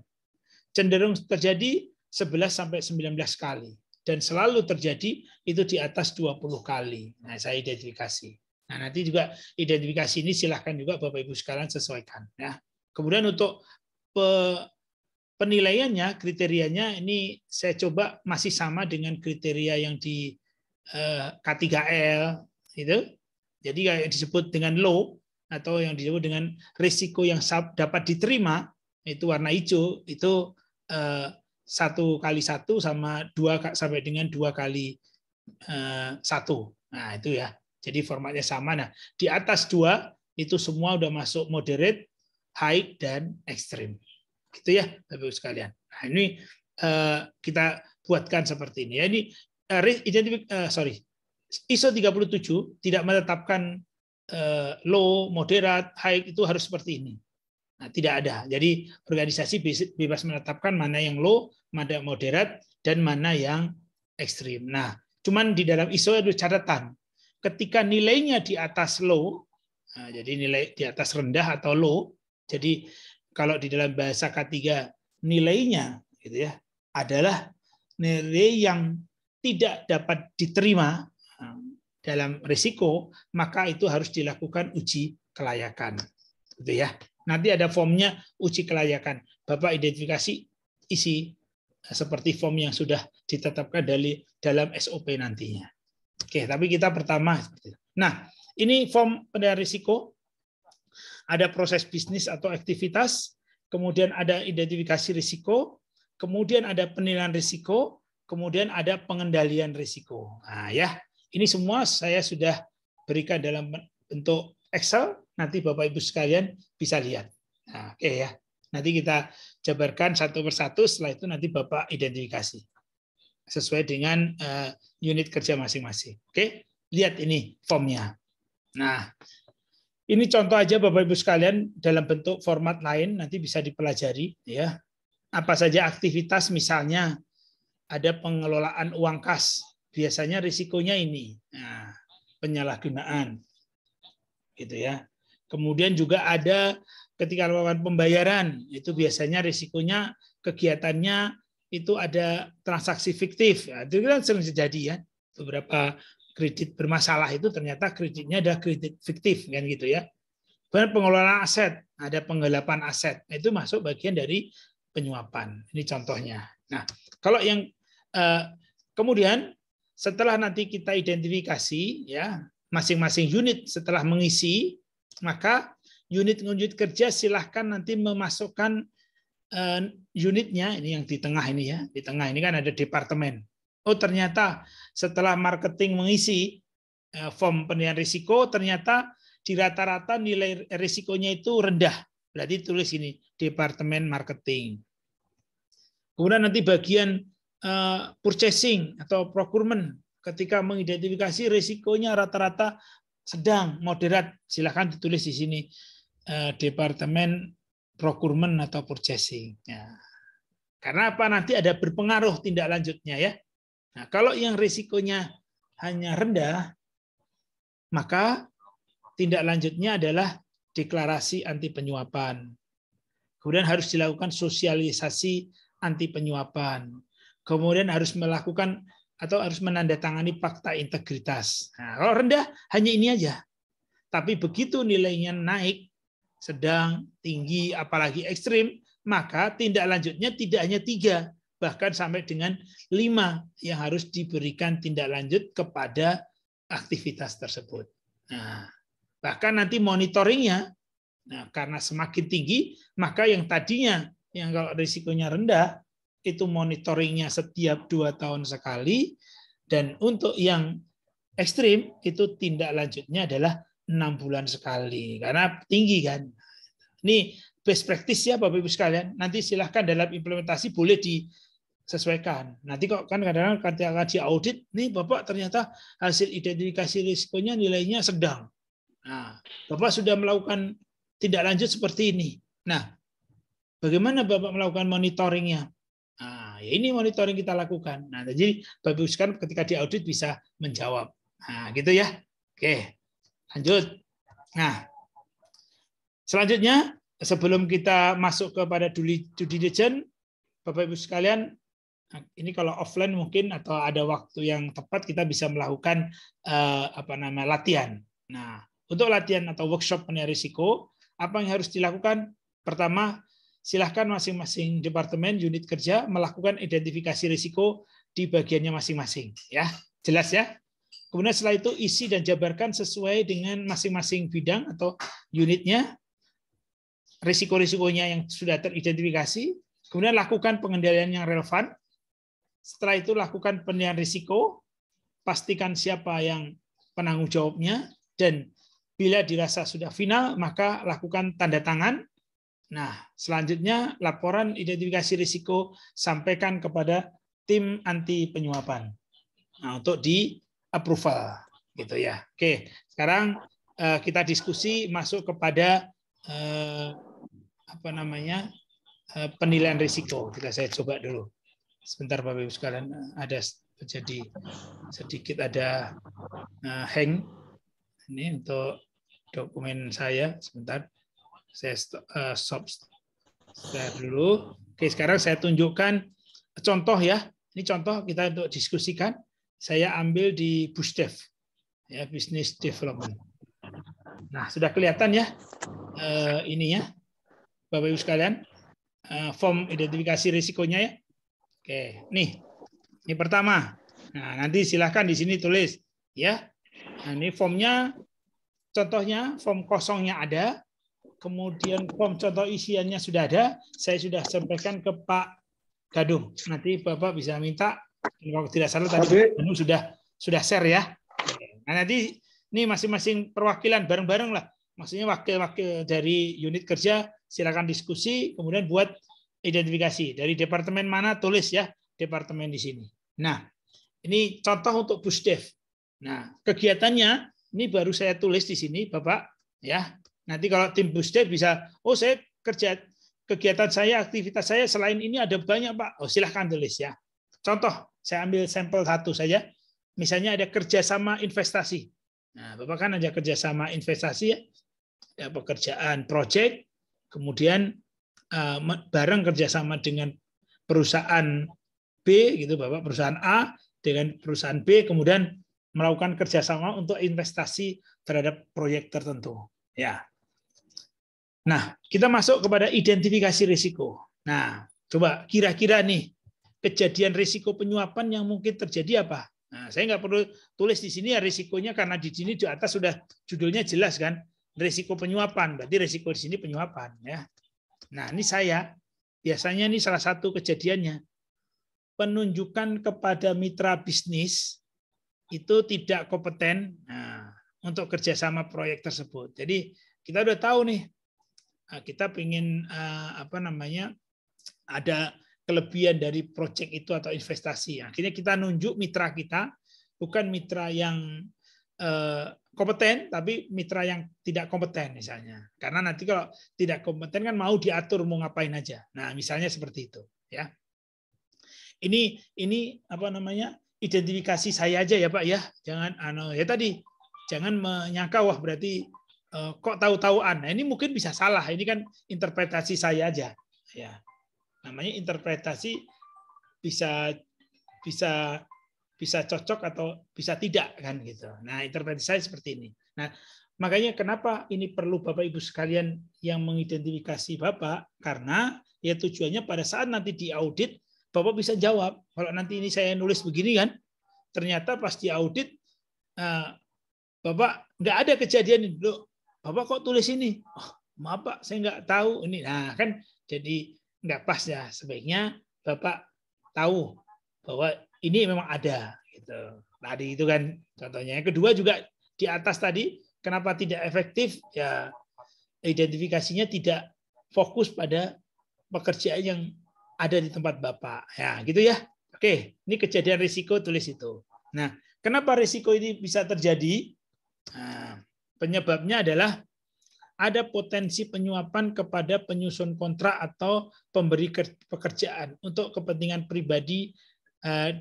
Cenderung terjadi 11 sampai 19 kali. Dan selalu terjadi itu di atas 20 kali. Nah, saya identifikasi. Nah, nanti juga identifikasi ini silahkan juga Bapak Ibu sekalian sesuaikan. Ya. Kemudian untuk penilaiannya, kriterianya ini saya coba masih sama dengan kriteria yang di K3L. Gitu. Jadi yang disebut dengan low atau yang disebut dengan risiko yang dapat diterima, itu warna hijau, itu 1 kali 1 sama 2 sampai dengan 2 kali 1. Nah, itu ya. Jadi formatnya sama. Nah, di atas 2 itu semua udah masuk moderate, high, dan ekstrim. Gitu ya, Bapak-Ibu sekalian. Nah, ini kita buatkan seperti ini. Ya, ini ISO 37 tidak menetapkan low, moderate, high itu harus seperti ini. Nah, tidak ada. Jadi organisasi bebas menetapkan mana yang low, mana moderate, dan mana yang ekstrim. Nah, cuman di dalam ISO ada catatan. Ketika nilainya di atas low, nah, jadi nilai di atas rendah atau low, jadi kalau di dalam bahasa K3 nilainya gitu ya, adalah nilai yang tidak dapat diterima dalam risiko, maka itu harus dilakukan uji kelayakan. Gitu ya. Nanti ada formnya uji kelayakan. Bapak identifikasi, isi seperti form yang sudah ditetapkan dari dalam SOP nantinya. Oke, tapi kita pertama. Nah, ini form penilaian risiko. Ada proses bisnis atau aktivitas, kemudian ada identifikasi risiko, kemudian ada penilaian risiko, kemudian ada pengendalian risiko. Nah, ya, ini semua saya sudah berikan dalam bentuk Excel. Nanti Bapak Ibu sekalian bisa lihat. Nah, oke ya. Nanti kita jabarkan satu persatu. Setelah itu nanti Bapak identifikasi sesuai dengan unit kerja masing-masing. Oke, lihat ini formnya. Nah, ini contoh aja Bapak Ibu sekalian dalam bentuk format lain nanti bisa dipelajari ya. Apa saja aktivitas, misalnya ada pengelolaan uang kas. Biasanya risikonya ini. Nah, penyalahgunaan. Gitu ya. Kemudian juga ada ketika melakukan pembayaran, itu biasanya risikonya kegiatannya itu ada transaksi fiktif. Ya, itu kan sering terjadi ya. Beberapa kredit bermasalah itu ternyata kreditnya ada kredit fiktif kan gitu ya. Kemudian pengelolaan aset, ada penggelapan aset. Itu masuk bagian dari penyuapan. Ini contohnya. Nah, kalau yang kemudian setelah nanti kita identifikasi ya, masing-masing unit setelah mengisi, maka unit kerja silahkan nanti memasukkan unitnya. Ini yang di tengah ini ya, di tengah ini kan ada departemen. Oh ternyata setelah marketing mengisi form penilaian risiko, ternyata di rata-rata nilai risikonya itu rendah. Berarti tulis ini departemen marketing. Kemudian nanti bagian purchasing atau procurement, ketika mengidentifikasi risikonya rata-rata sedang, moderat, silahkan ditulis di sini departemen procurement atau purchasing. Ya. Karena apa? Nanti ada berpengaruh tindak lanjutnya ya. Nah, kalau yang risikonya hanya rendah, maka tindak lanjutnya adalah deklarasi anti penyuapan. Kemudian harus dilakukan sosialisasi anti penyuapan. Kemudian harus melakukan atau harus menandatangani fakta integritas. Nah, kalau rendah hanya ini aja. Tapi begitu nilainya naik, sedang, tinggi, apalagi ekstrim, maka tindak lanjutnya tidak hanya 3, bahkan sampai dengan 5 yang harus diberikan tindak lanjut kepada aktivitas tersebut. Nah, bahkan nanti monitoringnya, nah, karena semakin tinggi, maka yang tadinya yang kalau risikonya rendah, itu monitoringnya setiap 2 tahun sekali, dan untuk yang ekstrim, itu tindak lanjutnya adalah 6 bulan sekali, karena tinggi kan. Ini best practice ya Bapak Ibu sekalian. Nanti silahkan dalam implementasi boleh disesuaikan. Nanti kok kan kadang-kadang ketika di audit, nih Bapak ternyata hasil identifikasi risikonya nilainya sedang. Nah, Bapak sudah melakukan tindak lanjut seperti ini. Nah, bagaimana Bapak melakukan monitoringnya? Nah, ya ini monitoring kita lakukan. Nah, jadi Bapak Ibu sekalian ketika di audit bisa menjawab. Nah, gitu ya. Oke, lanjut. Nah, selanjutnya, sebelum kita masuk kepada due diligence, Bapak Ibu sekalian, ini kalau offline mungkin atau ada waktu yang tepat kita bisa melakukan latihan. Nah, untuk latihan atau workshop penilaian risiko, apa yang harus dilakukan? Pertama, silahkan masing-masing departemen unit kerja melakukan identifikasi risiko di bagiannya masing-masing. Ya, jelas ya. Kemudian setelah itu isi dan jabarkan sesuai dengan masing-masing bidang atau unitnya risiko-risikonya yang sudah teridentifikasi. Kemudian lakukan pengendalian yang relevan. Setelah itu lakukan penilaian risiko, pastikan siapa yang penanggung jawabnya, dan bila dirasa sudah final, maka lakukan tanda tangan. Nah, selanjutnya laporan identifikasi risiko sampaikan kepada tim anti penyuapan. Nah, untuk di approval gitu ya. Oke, sekarang kita diskusi masuk kepada penilaian risiko. Saya coba dulu. Sebentar Bapak Ibu sekalian, ada terjadi sedikit ada hang ini untuk dokumen saya. Sebentar, saya stop dulu. Oke, sekarang saya tunjukkan contoh ya. Ini contoh kita untuk diskusikan. Saya ambil di BUSDEV, ya, Business Development. Nah, sudah kelihatan ya ininya, Bapak Ibu sekalian, form identifikasi risikonya ya. Oke, nih, ini pertama. Nah, nanti silahkan di sini tulis ya. Nah, ini formnya, contohnya form kosongnya ada, kemudian form contoh isiannya sudah ada. Saya sudah sampaikan ke Pak Gadung. Nanti Bapak bisa minta, kalau tidak salah tadi Pak Gadung sudah share ya. Nah, nanti ini masing-masing perwakilan bareng-bareng lah. Maksudnya wakil-wakil dari unit kerja silakan diskusi, kemudian buat identifikasi dari departemen mana, tulis ya departemen di sini. Nah, ini contoh untuk BUSDEV. Nah, kegiatannya ini baru saya tulis di sini, Bapak ya. Nanti kalau tim BUSDEV bisa, saya kerja kegiatan saya, aktivitas saya selain ini ada banyak, Pak. Silahkan tulis ya. Contoh, saya ambil sampel satu saja. Misalnya ada kerjasama investasi. Nah, Bapak kan ada kerjasama investasi ya, ada pekerjaan proyek, kemudian bareng kerjasama dengan perusahaan B, gitu Bapak, perusahaan A dengan perusahaan B, kemudian melakukan kerjasama untuk investasi terhadap proyek tertentu. Ya. Nah, kita masuk kepada identifikasi risiko. Nah, coba kira-kira nih kejadian risiko penyuapan yang mungkin terjadi apa? Nah, saya nggak perlu tulis di sini ya risikonya, karena di sini di atas sudah judulnya jelas kan, risiko penyuapan. Berarti risiko di sini penyuapan ya. Nah, ini saya biasanya ini salah satu kejadiannya, penunjukan kepada mitra bisnis itu tidak kompeten untuk kerjasama proyek tersebut. Jadi kita udah tahu nih, kita ingin ada kelebihan dari proyek itu atau investasi. Akhirnya kita nunjuk mitra kita, bukan mitra yang kompeten, tapi mitra yang tidak kompeten misalnya. Karena nanti kalau tidak kompeten kan mau diatur mau ngapain aja. Nah, misalnya seperti itu, ya. Ini identifikasi saya aja ya Pak ya. Jangan ya tadi jangan menyangka wah berarti kok tahu-tahuan. Nah, ini mungkin bisa salah. Ini kan interpretasi saya aja. Ya. Namanya interpretasi bisa cocok atau bisa tidak kan gitu. Nah, interpretasi saya seperti ini. Nah, makanya kenapa ini perlu Bapak Ibu sekalian yang mengidentifikasi Bapak, karena ya tujuannya pada saat nanti diaudit Bapak bisa jawab. Kalau nanti ini saya nulis begini kan, ternyata pas diaudit Bapak nggak ada kejadian ini. Loh, Bapak kok tulis ini? Oh, maaf Pak, saya nggak tahu ini. Nah, kan jadi nggak pas ya. Sebaiknya Bapak tahu bahwa ini memang ada gitu. Tadi itu kan contohnya. Yang kedua juga di atas tadi, kenapa tidak efektif? Ya identifikasinya tidak fokus pada pekerjaan yang ada di tempat Bapak. Ya, gitu ya. Oke, ini kejadian risiko, tulis itu. Nah, kenapa risiko ini bisa terjadi? Nah, penyebabnya adalah ada potensi penyuapan kepada penyusun kontrak atau pemberi pekerjaan untuk kepentingan pribadi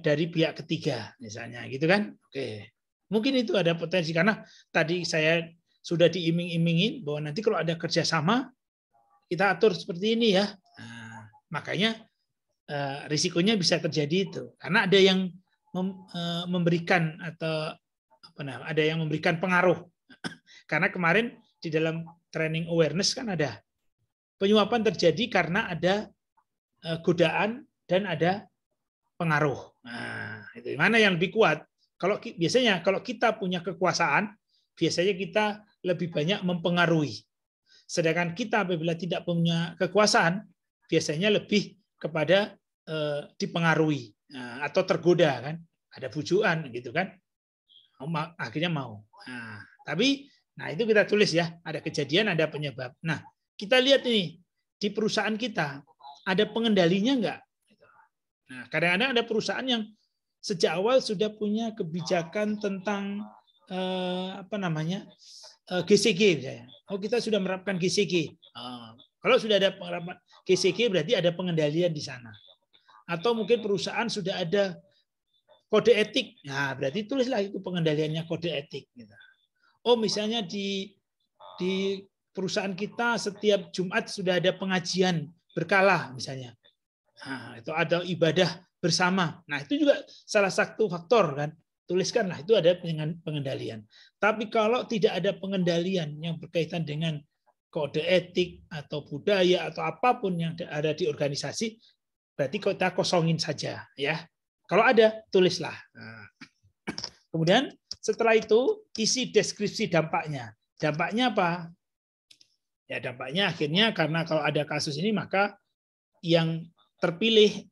dari pihak ketiga, misalnya, gitu kan? Oke, mungkin itu ada potensi karena tadi saya sudah diiming-imingin bahwa nanti kalau ada kerjasama kita atur seperti ini ya. Nah, makanya risikonya bisa terjadi itu karena ada yang memberikan atau apa namanya, ada yang memberikan pengaruh. Karena kemarin di dalam training awareness kan ada penyuapan terjadi karena ada godaan dan ada pengaruh. Nah, itu mana yang lebih kuat? Kalau biasanya kalau kita punya kekuasaan, biasanya kita lebih banyak mempengaruhi. Sedangkan kita apabila tidak punya kekuasaan, biasanya lebih kepada dipengaruhi atau tergoda kan, ada bujukan gitu kan, akhirnya mau. Nah, tapi itu kita tulis ya, ada kejadian, ada penyebab. Nah, kita lihat ini di perusahaan kita ada pengendalinya enggak? Nah, kadang-kadang ada perusahaan yang sejak awal sudah punya kebijakan tentang GCG misalnya. Oh, kita sudah menerapkan GCG. Kalau sudah ada penerapan GCG berarti ada pengendalian di sana. Atau mungkin perusahaan sudah ada kode etik. Nah, berarti tulislah itu pengendaliannya kode etik. Oh, misalnya di perusahaan kita setiap Jumat sudah ada pengajian berkala misalnya. Nah, itu ada ibadah bersama. Nah, itu juga salah satu faktor kan. Tuliskanlah itu ada pengendalian. Tapi kalau tidak ada pengendalian yang berkaitan dengan kode etik atau budaya atau apapun yang ada di organisasi, berarti kita kosongin saja ya. Kalau ada, tulislah. Nah, kemudian setelah itu isi deskripsi dampaknya. Dampaknya apa? Ya dampaknya akhirnya karena kalau ada kasus ini maka yang terpilih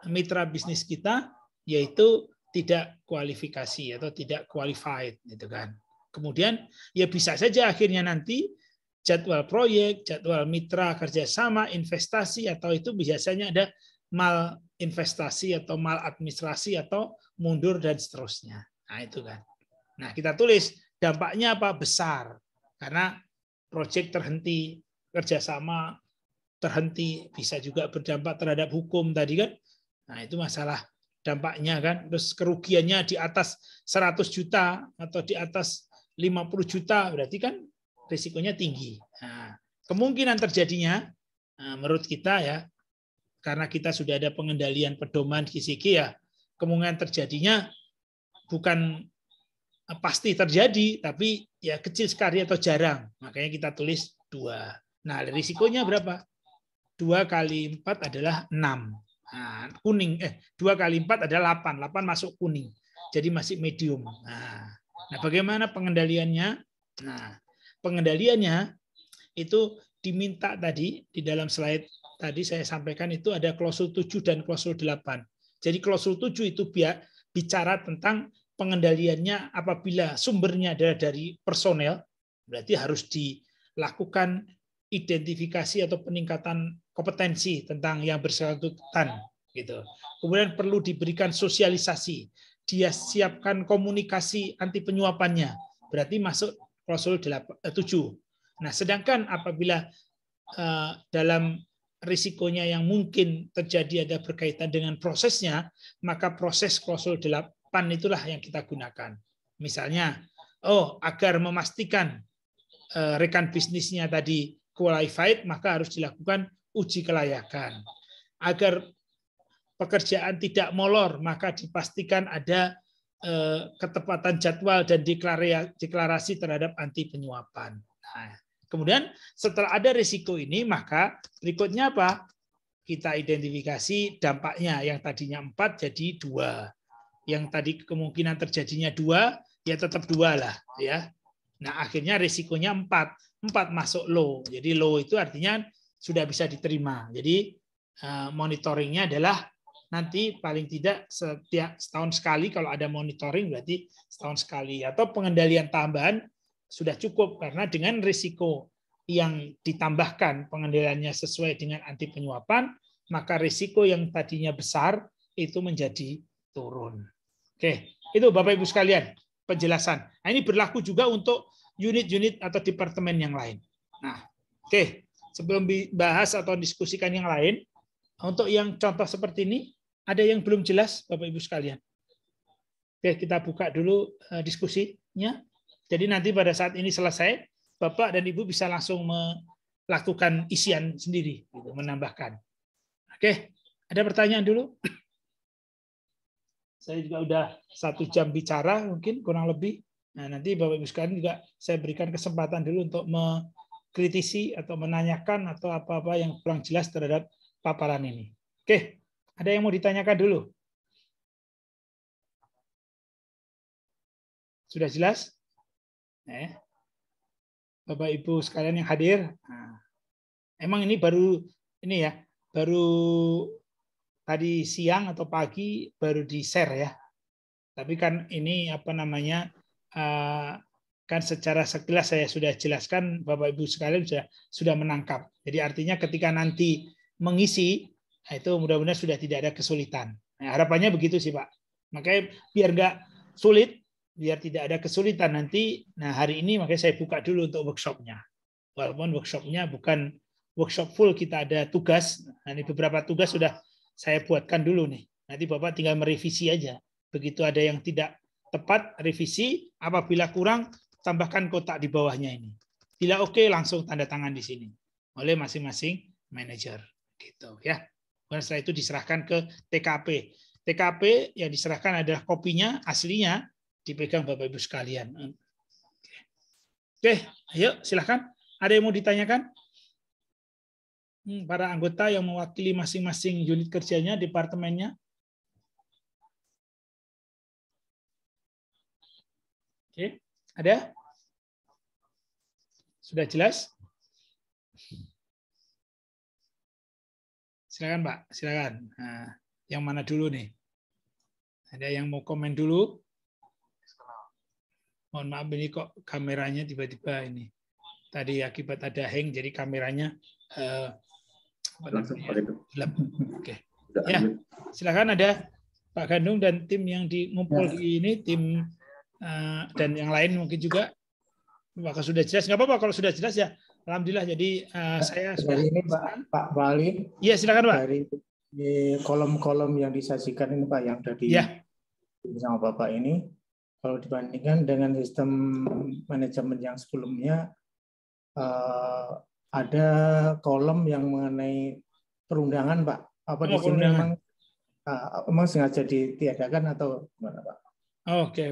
mitra bisnis kita yaitu tidak kualifikasi atau tidak qualified gitu kan. Kemudian ya bisa saja akhirnya nanti jadwal proyek, jadwal mitra kerjasama, investasi atau itu biasanya ada mal investasi atau mal administrasi atau mundur dan seterusnya. Nah itu kan. Nah kita tulis dampaknya apa? Besar karena proyek terhenti, kerjasama terhenti, bisa juga berdampak terhadap hukum tadi kan. Nah itu masalah dampaknya kan. Terus kerugiannya di atas 100 juta atau di atas 50 juta berarti kan risikonya tinggi. Nah, kemungkinan terjadinya menurut kita ya karena kita sudah ada pengendalian pedoman GCG ya kemungkinan terjadinya bukan pasti terjadi tapi ya kecil sekali atau jarang. Makanya kita tulis 2. Nah, risikonya berapa? 2 kali 4 adalah 6. Nah, kuning 2 kali 4 adalah 8. 8 masuk kuning. Jadi masih medium. Nah, bagaimana pengendaliannya? Nah, pengendaliannya itu diminta tadi di dalam slide tadi saya sampaikan itu ada klausul 7 dan klausul 8. Jadi klausul 7 itu bicara tentang pengendaliannya apabila sumbernya adalah dari personel, berarti harus dilakukan identifikasi atau peningkatan kompetensi tentang yang bersangkutan gitu. Kemudian perlu diberikan sosialisasi, dia siapkan komunikasi anti penyuapannya, berarti masuk klausul 7. Nah, sedangkan apabila dalam risikonya yang mungkin terjadi ada berkaitan dengan prosesnya, maka proses klausul PAN itulah yang kita gunakan. Misalnya, agar memastikan rekan bisnisnya tadi qualified, maka harus dilakukan uji kelayakan. Agar pekerjaan tidak molor, maka dipastikan ada ketepatan jadwal dan deklarasi terhadap anti penyuapan. Nah, kemudian setelah ada risiko ini, maka berikutnya apa? Kita identifikasi dampaknya, yang tadinya 4 jadi 2. Yang tadi kemungkinan terjadinya 2, ya tetap 2 lah, ya. Nah, akhirnya risikonya 4 masuk low. Jadi low itu artinya sudah bisa diterima. Jadi monitoringnya adalah nanti paling tidak setiap setahun sekali, kalau ada monitoring berarti setahun sekali, atau pengendalian tambahan sudah cukup, karena dengan risiko yang ditambahkan pengendaliannya sesuai dengan anti penyuapan, maka risiko yang tadinya besar itu menjadi turun. Oke, itu Bapak Ibu sekalian penjelasan. Nah, ini berlaku juga untuk unit-unit atau departemen yang lain. Nah, oke, sebelum dibahas atau diskusikan yang lain, untuk yang contoh seperti ini, ada yang belum jelas, Bapak Ibu sekalian? Oke, kita buka dulu diskusinya. Jadi nanti pada saat ini selesai, Bapak dan Ibu bisa langsung melakukan isian sendiri, gitu, menambahkan. Oke, ada pertanyaan dulu? Saya juga udah 1 jam bicara, mungkin kurang lebih. Nah, nanti Bapak Ibu sekalian juga saya berikan kesempatan dulu untuk mengkritisi atau menanyakan atau apa-apa yang kurang jelas terhadap paparan ini. Oke. Ada yang mau ditanyakan dulu? Sudah jelas? Bapak Ibu sekalian yang hadir. Nah, emang ini baru tadi siang atau pagi baru di-share ya. Tapi kan ini kan secara sekilas saya sudah jelaskan, Bapak Ibu sekalian sudah menangkap. Jadi artinya ketika nanti mengisi, nah itu mudah-mudahan sudah tidak ada kesulitan. Nah, harapannya begitu sih Pak. Makanya biar nggak sulit, biar tidak ada kesulitan nanti. Nah hari ini makanya saya buka dulu untuk workshopnya. Walaupun workshopnya bukan workshop full, kita ada tugas. Nah, ini beberapa tugas sudah saya buatkan dulu nih. Nanti Bapak tinggal merevisi aja. Begitu ada yang tidak tepat, revisi. Apabila kurang, tambahkan kotak di bawahnya ini. Bila oke, langsung tanda tangan di sini oleh masing-masing manajer. Gitu ya. Dan setelah itu diserahkan ke TKP. TKP yang diserahkan adalah kopinya, aslinya dipegang Bapak Ibu sekalian. Oke, ayo silahkan. Ada yang mau ditanyakan? Para anggota yang mewakili masing-masing unit kerjanya, departemennya. Oke, ada? Sudah jelas? Silakan Pak, silakan. Nah, yang mana dulu nih? Ada yang mau komen dulu? Mohon maaf ini kok kameranya tiba-tiba ini. Tadi akibat ada hang, jadi kameranya gelap. Oke. Ya, silakan ada Pak Gandung dan tim yang ngumpul di ini, tim dan yang lain mungkin juga. Maka sudah jelas, nggak apa-apa kalau sudah jelas ya. Alhamdulillah. Jadi saya sudah. Dari ini Pak Wali. Iya silakan Pak. Dari kolom-kolom yang disajikan ini Pak, yang dari sama Bapak ini, kalau dibandingkan dengan sistem manajemen yang sebelumnya, ada kolom yang mengenai perundangan Pak. Apa di sini memang sengaja ditiadakan atau gimana Pak? Oke.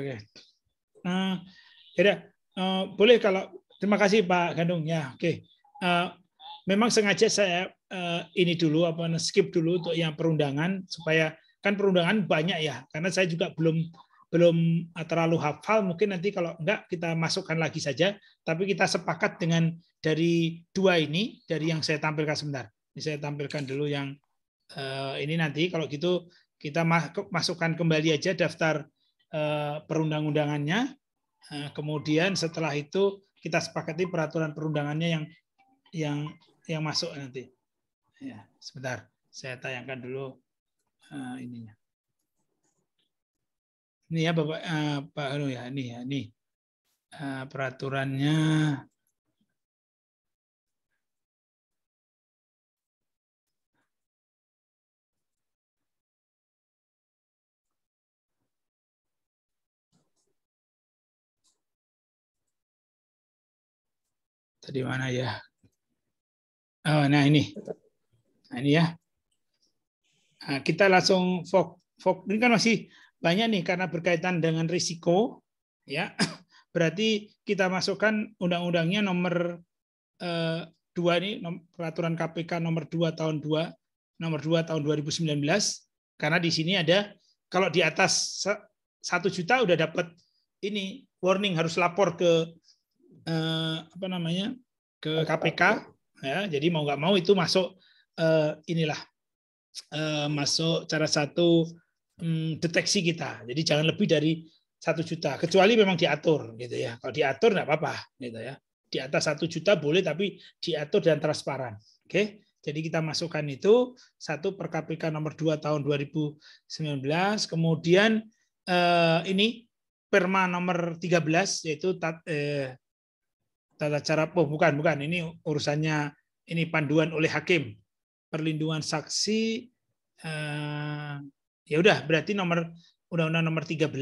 Ya, boleh kalau terima kasih Pak Gandung ya. Oke. Memang sengaja saya ini dulu skip dulu untuk yang perundangan, supaya kan perundangan banyak ya, karena saya juga belum terlalu hafal. Mungkin nanti kalau enggak kita masukkan lagi saja, tapi kita sepakat dengan dari 2 ini, dari yang saya tampilkan sebentar. Ini saya tampilkan dulu yang ini, nanti kalau gitu kita masukkan kembali aja daftar perundang-undangannya. Kemudian setelah itu kita sepakati peraturan perundangannya yang masuk nanti. Ya, sebentar, saya tayangkan dulu ininya. Ini ya Bapak Pak Hanu ya, ini peraturannya. Tadi mana ya? Oh, nah ini ya. Nah, kita langsung ini kan masih banyak nih karena berkaitan dengan risiko, ya. Berarti kita masukkan undang-undangnya nomor 2 ini, peraturan KPK nomor 2 tahun 2019, karena di sini ada kalau di atas 1 juta udah dapat ini warning harus lapor ke ke KPK, ya. Jadi mau nggak mau itu masuk masuk cara satu deteksi kita. Jadi jangan lebih dari 1 juta, kecuali memang diatur gitu ya. Kalau diatur nggak apa-apa gitu ya. Di atas 1 juta boleh, tapi diatur dan transparan. Oke. Jadi kita masukkan itu 1 per KPK nomor 2 tahun 2019, kemudian ini Perma nomor 13 yaitu tata cara bukan ini urusannya ini panduan oleh hakim perlindungan saksi, ya udah berarti undang-undang nomor 13.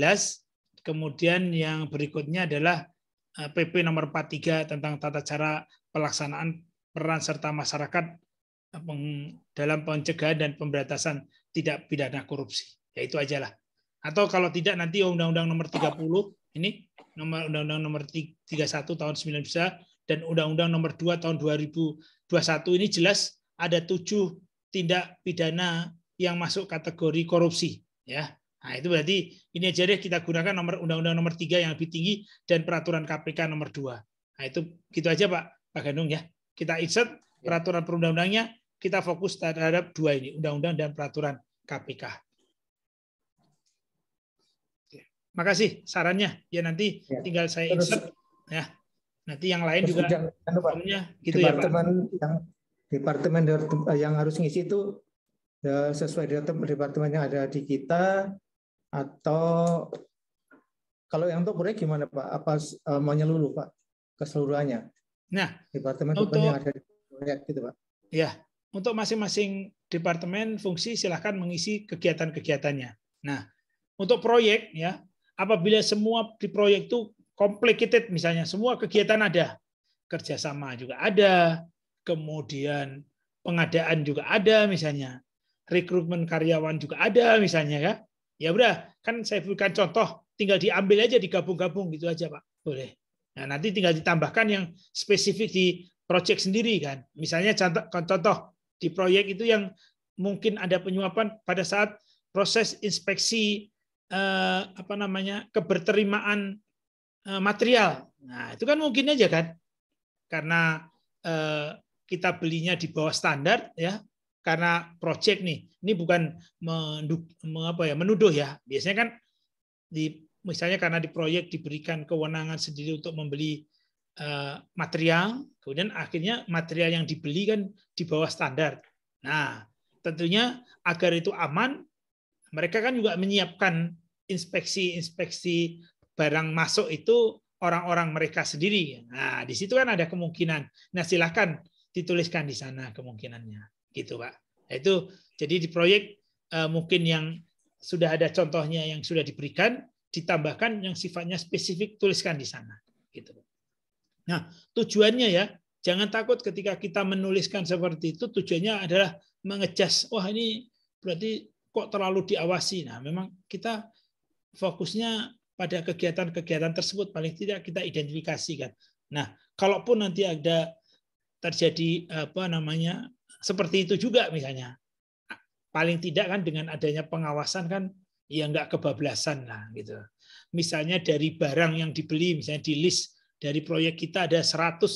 Kemudian yang berikutnya adalah PP nomor 43 tentang tata cara pelaksanaan peran serta masyarakat dalam pencegahan dan pemberantasan tidak pidana korupsi. Ya itu aja lah. Atau kalau tidak nanti undang-undang nomor 30 ini undang-undang nomor 31 tahun 19 dan undang-undang nomor 2 tahun 2021 ini jelas ada 7 tindak pidana yang masuk kategori korupsi, ya. Nah, itu berarti ini aja deh kita gunakan undang-undang nomor 3 yang lebih tinggi dan peraturan KPK nomor 2. Nah, itu gitu aja Pak Gandung ya. Kita insert peraturan perundang-undangnya, kita fokus terhadap 2 ini, undang-undang dan peraturan KPK. Makasih sarannya. Ya nanti tinggal saya insert ya. Nanti yang lain juga gitu ya, Pak. Departemen yang harus ngisi itu sesuai departemen yang ada di kita, atau kalau yang untuk proyek gimana Pak? Apa menyeluruh Pak keseluruhannya? Nah, departemen yang ada di proyek gitu Pak. Ya, untuk masing-masing departemen fungsi silahkan mengisi kegiatan-kegiatannya. Nah, untuk proyek ya, apabila semua di proyek itu complicated misalnya, semua kegiatan ada, kerjasama juga ada, kemudian pengadaan juga ada misalnya, rekrutmen karyawan juga ada misalnya ya. Ya udah, kan saya berikan contoh, tinggal diambil aja digabung-gabung gitu aja Pak. Boleh. Nah, nanti tinggal ditambahkan yang spesifik di proyek sendiri kan. Misalnya contoh di proyek itu yang mungkin ada penyuapan pada saat proses inspeksi keberterimaan material. Nah, itu kan mungkin aja kan. Karena kita belinya di bawah standar ya. Karena proyek nih, ini bukan menuduh ya. Biasanya kan misalnya karena di proyek diberikan kewenangan sendiri untuk membeli material, kemudian akhirnya material yang dibeli kan di bawah standar. Nah, tentunya agar itu aman, mereka kan juga menyiapkan inspeksi barang masuk itu orang-orang mereka sendiri. Nah, di situ kan ada kemungkinan. Nah, silahkan dituliskan di sana kemungkinannya. Gitu, Pak. Itu jadi di proyek mungkin yang sudah ada contohnya yang sudah diberikan, ditambahkan yang sifatnya spesifik, tuliskan di sana. Gitu. Nah, tujuannya ya, jangan takut ketika kita menuliskan seperti itu, tujuannya adalah mengejas, wah ini berarti kok terlalu diawasi. Nah, memang kita fokusnya pada kegiatan-kegiatan tersebut, paling tidak kita identifikasikan. Nah, kalaupun nanti ada terjadi seperti itu juga misalnya, paling tidak kan dengan adanya pengawasan kan ya nggak kebablasan lah gitu. Misalnya dari barang yang dibeli, misalnya di list dari proyek kita ada 100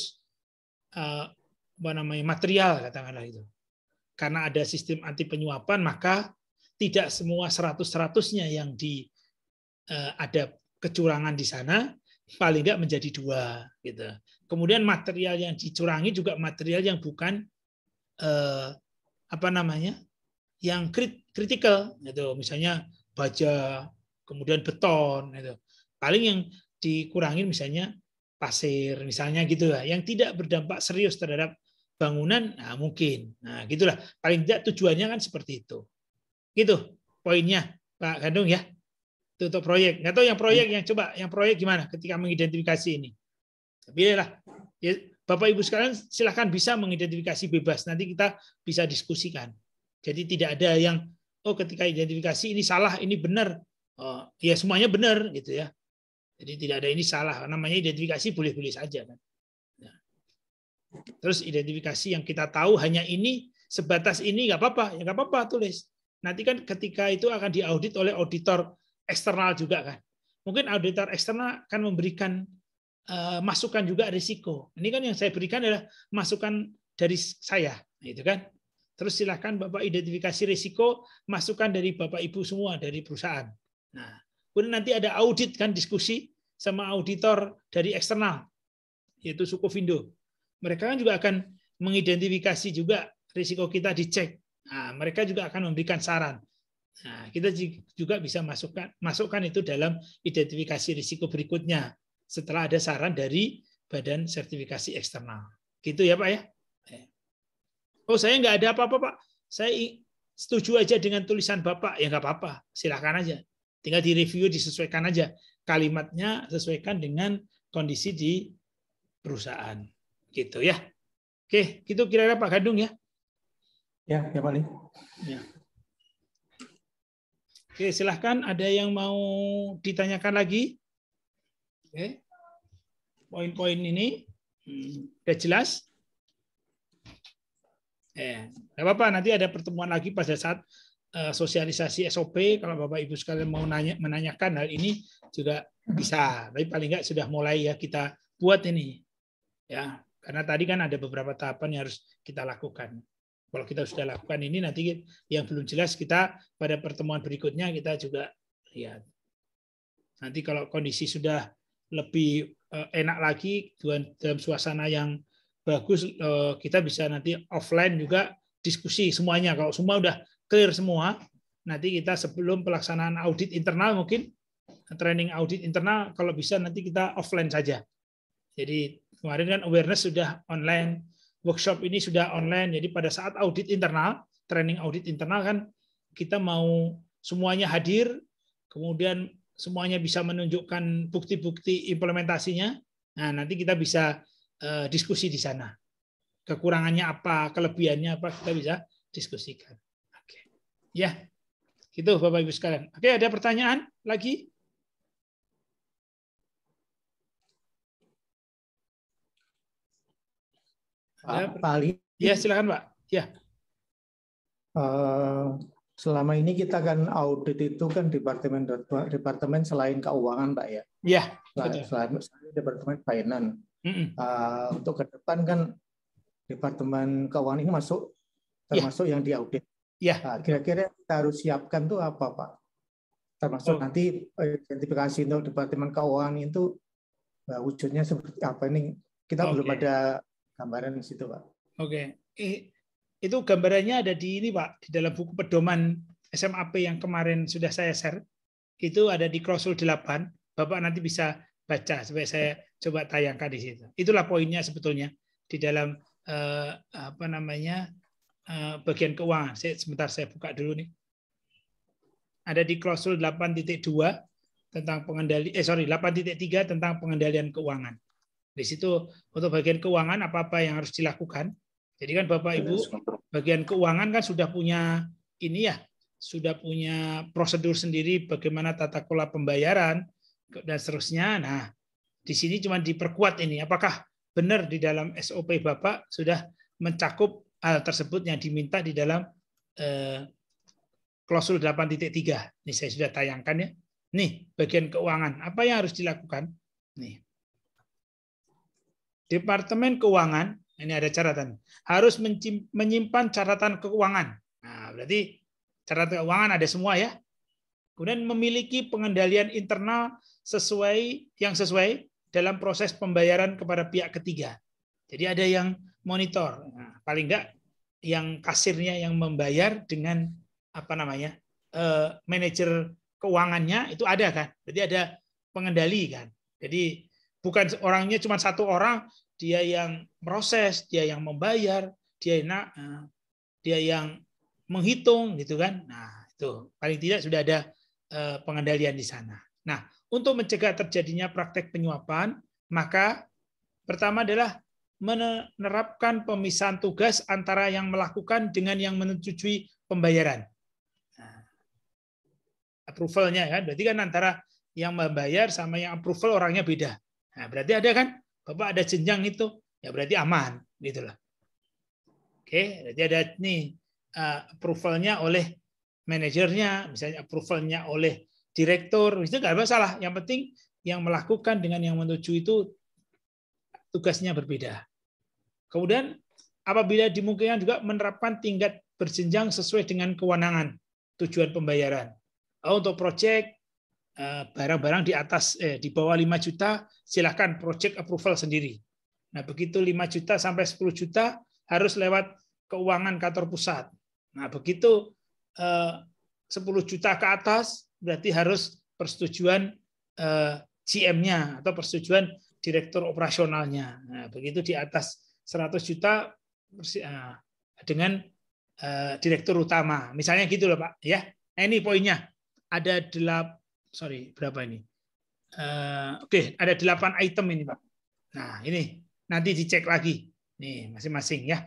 material katakanlah itu. Karena ada sistem anti penyuapan, maka tidak semua 100-100-nya yang ada kecurangan di sana, paling nggak menjadi 2 gitu. Kemudian material yang dicurangi juga material yang bukan yang kritikal gitu. Misalnya baja, kemudian beton gitu. Paling yang dikurangi misalnya pasir misalnya gitu lah, yang tidak berdampak serius terhadap bangunan, nah mungkin. Nah, gitulah. Paling tidak tujuannya kan seperti itu. Gitu poinnya Pak Gandung ya. Itu untuk proyek. Nggak tahu yang proyek gimana ketika mengidentifikasi ini. Pilihlah. Ya, Bapak Ibu sekalian silahkan bisa mengidentifikasi bebas. Nanti kita bisa diskusikan. Jadi tidak ada yang ketika identifikasi ini salah, ini benar. Ya semuanya benar gitu ya. Jadi tidak ada ini salah. Namanya identifikasi boleh-boleh saja kan. Nah. Terus identifikasi yang kita tahu hanya ini, sebatas ini nggak apa-apa, ya nggak apa-apa tulis. Nanti kan ketika itu akan diaudit oleh auditor eksternal juga kan. Mungkin auditor eksternal akan memberikan masukan juga risiko. Ini kan yang saya berikan adalah masukan dari saya, gitu kan. Terus silahkan Bapak identifikasi risiko, masukan dari Bapak Ibu semua dari perusahaan. Nah, kemudian nanti ada audit kan, diskusi sama auditor dari eksternal, yaitu Sukovindo. Mereka kan juga akan mengidentifikasi juga risiko kita dicek. Nah, mereka juga akan memberikan saran. Nah, kita juga bisa masukkan itu dalam identifikasi risiko berikutnya setelah ada saran dari Badan Sertifikasi Eksternal. Gitu ya Pak ya? Saya nggak ada apa-apa Pak. Saya setuju aja dengan tulisan Bapak. Ya nggak apa-apa. Silahkan aja. Tinggal direview, disesuaikan aja. Kalimatnya sesuaikan dengan kondisi di perusahaan. Gitu ya. Oke, gitu kira-kira Pak Gadung ya? Ya Pak Li. Ya. Oke, silahkan. Ada yang mau ditanyakan lagi? Oke. Poin-poin ini sudah jelas? Nggak apa-apa, nanti ada pertemuan lagi pada saat sosialisasi SOP. Kalau Bapak Ibu sekalian mau menanyakan hal ini juga bisa. Tapi paling nggak sudah mulai ya kita buat ini. Ya, karena tadi kan ada beberapa tahapan yang harus kita lakukan. Kalau kita sudah lakukan ini, nanti yang belum jelas kita pada pertemuan berikutnya kita juga lihat. Nanti kalau kondisi sudah lebih enak lagi dalam suasana yang bagus, kita bisa nanti offline juga diskusi semuanya. Kalau semua udah clear semua, nanti kita sebelum pelaksanaan audit internal mungkin training audit internal, kalau bisa nanti kita offline saja. Jadi kemarin kan awareness sudah online, workshop ini sudah online. Jadi pada saat audit internal, training audit internal kan kita mau semuanya hadir, kemudian semuanya bisa menunjukkan bukti-bukti implementasinya. Nah, nanti kita bisa diskusi di sana. Kekurangannya apa, kelebihannya apa, kita bisa diskusikan. Oke. Ya, gitu Bapak Ibu sekalian. Oke, ada pertanyaan lagi? Pak Ali. Ya, silakan Pak. Ya. Selama ini kita kan audit itu kan departemen selain keuangan, Pak ya. Iya. Selain departemen finance. Untuk ke depan kan departemen keuangan ini termasuk yang diaudit. Iya. Nah, kira-kira kita harus siapkan tuh apa, Pak? Termasuk nanti identifikasi untuk departemen keuangan itu wujudnya seperti apa ini? Kita belum ada gambaran di situ, Pak. Oke. Itu gambarannya ada di ini Pak, di dalam buku pedoman SMAP yang kemarin sudah saya share. Itu ada di klausul 8. Bapak nanti bisa baca supaya saya coba tayangkan di situ. Itulah poinnya sebetulnya di dalam bagian keuangan. Sebentar saya buka dulu nih. Ada di klausul 8.2 tentang 8.3 tentang pengendalian keuangan. Di situ untuk bagian keuangan apa-apa yang harus dilakukan. Jadi kan Bapak Ibu bagian keuangan kan sudah punya ini ya, sudah punya prosedur sendiri bagaimana tata kelola pembayaran dan seterusnya. Nah, di sini cuma diperkuat ini. Apakah benar di dalam SOP Bapak sudah mencakup hal tersebut yang diminta di dalam klausul 8.3. Ini saya sudah tayangkan ya. Nih, bagian keuangan. Apa yang harus dilakukan? Nih. Departemen Keuangan, ini ada catatan, harus menyimpan catatan keuangan. Nah, berarti catatan keuangan ada semua ya. Kemudian memiliki pengendalian internal sesuai dalam proses pembayaran kepada pihak ketiga. Jadi ada yang monitor. Nah, paling enggak yang kasirnya yang membayar dengan manajer keuangannya itu ada kan. Jadi ada pengendali kan. Jadi bukan orangnya cuma satu orang, dia yang proses, dia yang membayar, dia yang menghitung gitu kan. Nah, itu paling tidak sudah ada pengendalian di sana. Nah, untuk mencegah terjadinya praktek penyuapan, maka pertama adalah menerapkan pemisahan tugas antara yang melakukan dengan yang menyetujui pembayaran. Nah, approval-nya kan, berarti kan antara yang membayar sama yang approval orangnya beda. Nah, berarti ada kan, Bapak ada jenjang itu, ya berarti aman, gitu loh. Oke, jadi ada nih approval-nya oleh manajernya, misalnya approval-nya oleh direktur, itu nggak masalah. Yang penting yang melakukan dengan yang menyetujui itu tugasnya berbeda. Kemudian apabila dimungkinkan juga menerapkan tingkat berjenjang sesuai dengan kewenangan tujuan pembayaran. Untuk proyek barang-barang di bawah 5 juta silakan project approval sendiri. Nah, begitu 5 juta sampai 10 juta harus lewat keuangan kantor pusat. Nah, begitu 10 juta ke atas berarti harus persetujuan GM-nya atau persetujuan direktur operasionalnya. Nah, begitu di atas 100 juta dengan direktur utama. Misalnya gitu loh, Pak, ya. Nah, ini poinnya. Ada berapa ini? Oke, ada 8 item ini, Pak. Nah, ini nanti dicek lagi. Nih, masing-masing ya.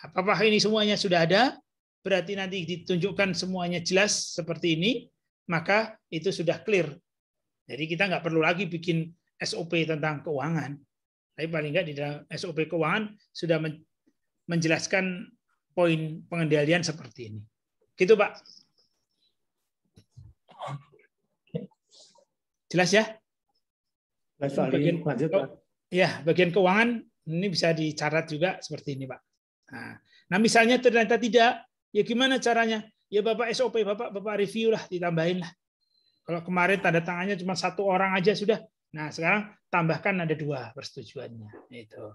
Apakah ini semuanya sudah ada? Berarti nanti ditunjukkan semuanya jelas seperti ini, maka itu sudah clear. Jadi kita nggak perlu lagi bikin SOP tentang keuangan. Tapi paling nggak di dalam SOP keuangan sudah menjelaskan poin pengendalian seperti ini. Gitu, Pak. Jelas ya? Bagian, lanjut, Pak. Ya, bagian keuangan ini bisa dicatat juga seperti ini, Pak. Nah, misalnya ternyata tidak, ya gimana caranya? Ya Bapak SOP, Bapak review lah, ditambahin lah. Kalau kemarin tanda tangannya cuma 1 orang aja sudah. Nah, sekarang tambahkan ada 2 persetujuannya. Itu.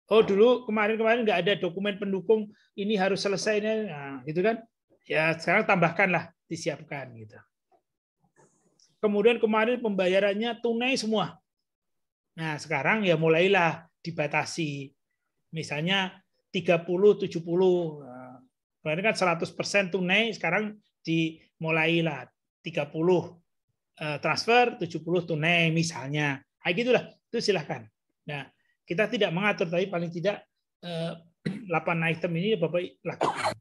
Oh, dulu kemarin nggak ada dokumen pendukung, ini harus selesai. Nah, gitu kan? Ya, sekarang tambahkanlah, disiapkan gitu. Kemudian kemarin pembayarannya tunai semua. Nah, sekarang ya mulailah dibatasi. Misalnya 30-70. Kemarin kan 100% tunai, sekarang dimulailah 30 transfer, 70 tunai misalnya. Nah, gitulah, itu silahkan. Nah, kita tidak mengatur, tapi paling tidak 8 item ini Bapak lakukan.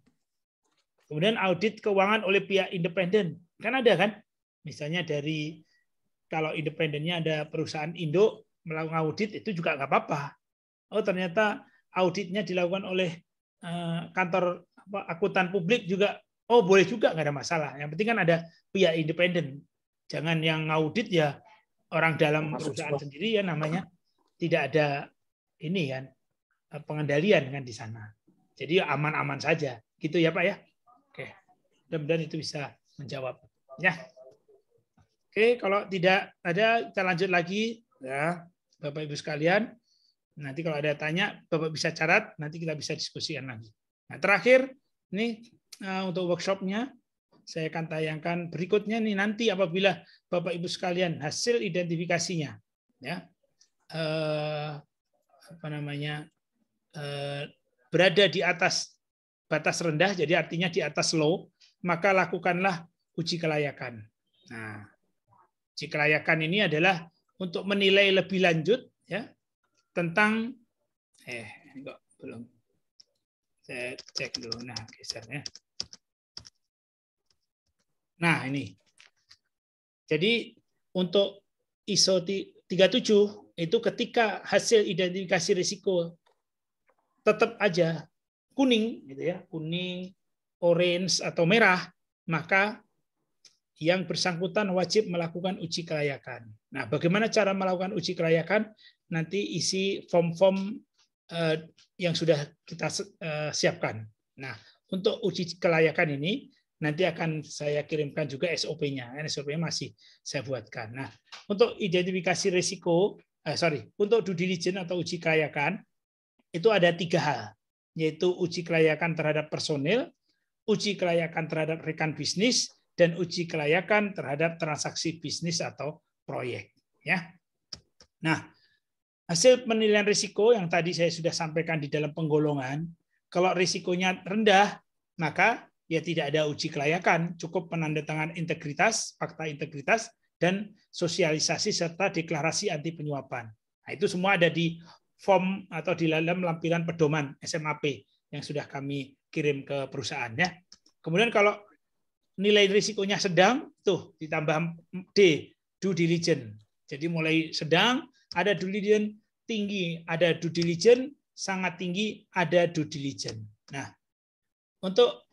Kemudian audit keuangan oleh pihak independen. Kan ada kan? Misalnya dari, kalau independennya ada perusahaan induk melakukan audit, itu juga nggak apa-apa. Oh, ternyata auditnya dilakukan oleh kantor akuntan publik juga, oh boleh juga, nggak ada masalah. Yang penting kan ada pihak independen. Jangan yang ngaudit ya orang dalam perusahaan sendiri, ya namanya tidak ada ini kan pengendalian kan di sana. Jadi aman-aman saja, gitu ya Pak ya. Oke, mudah-mudahan itu bisa menjawab. Ya, oke, kalau tidak ada kita lanjut lagi ya Bapak Ibu sekalian. Nanti kalau ada tanya Bapak bisa catat, nanti kita bisa diskusikan lagi. Nah, terakhir ini untuk workshopnya. Saya akan tayangkan berikutnya nih nanti apabila Bapak Ibu sekalian hasil identifikasinya ya berada di atas batas rendah, jadi artinya di atas low, maka lakukanlah uji kelayakan. Nah, uji kelayakan ini adalah untuk menilai lebih lanjut ya tentang ini kok belum saya cek dulu. Nah, gesernya. Nah, ini. Jadi untuk ISO 37 itu ketika hasil identifikasi risiko tetap aja kuning gitu ya, kuning, orange atau merah, maka yang bersangkutan wajib melakukan uji kelayakan. Nah, bagaimana cara melakukan uji kelayakan? Nanti isi form-form yang sudah kita siapkan. Nah, untuk uji kelayakan ini nanti akan saya kirimkan juga SOP-nya. SOP-nya masih saya buatkan. Nah, untuk identifikasi risiko, untuk due diligence atau uji kelayakan, itu ada 3 hal, yaitu uji kelayakan terhadap personil, uji kelayakan terhadap rekan bisnis, dan uji kelayakan terhadap transaksi bisnis atau proyek. Ya. Nah, hasil penilaian risiko yang tadi saya sudah sampaikan di dalam penggolongan, kalau risikonya rendah, maka ya tidak ada uji kelayakan, cukup penandatangan integritas, fakta integritas, dan sosialisasi serta deklarasi anti penyuapan. Nah, itu semua ada di form atau di dalam lampiran pedoman SMAP yang sudah kami kirim ke perusahaan ya. Kemudian kalau nilai risikonya sedang, tuh ditambah D, due diligence. Jadi mulai sedang, ada due diligence tinggi, ada due diligence sangat tinggi, ada due diligence. Nah, untuk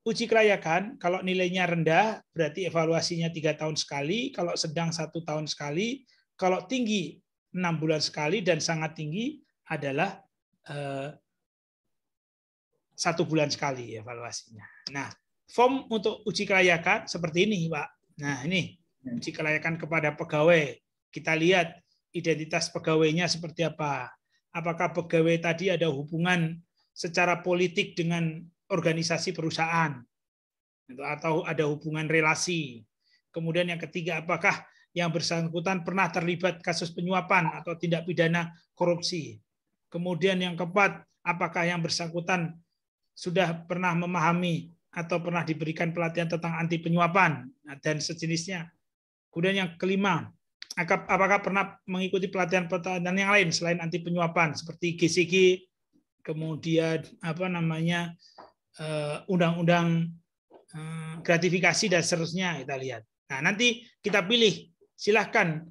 uji kelayakan, kalau nilainya rendah, berarti evaluasinya 3 tahun sekali, kalau sedang 1 tahun sekali, kalau tinggi 6 bulan sekali, dan sangat tinggi adalah 1 bulan sekali evaluasinya. Nah, form untuk uji kelayakan seperti ini, Pak. Nah, ini uji kelayakan kepada pegawai. Kita lihat identitas pegawainya seperti apa. Apakah pegawai tadi ada hubungan secara politik dengan organisasi perusahaan, atau ada hubungan relasi. Kemudian yang ketiga, apakah yang bersangkutan pernah terlibat kasus penyuapan atau tindak pidana korupsi. Kemudian yang keempat, apakah yang bersangkutan sudah pernah memahami atau pernah diberikan pelatihan tentang anti penyuapan dan sejenisnya. Kemudian yang kelima, apakah pernah mengikuti pelatihan-pelatihan yang lain selain anti penyuapan seperti GCG, kemudian undang-undang gratifikasi dan seterusnya, kita lihat. Nah, nanti kita pilih, silahkan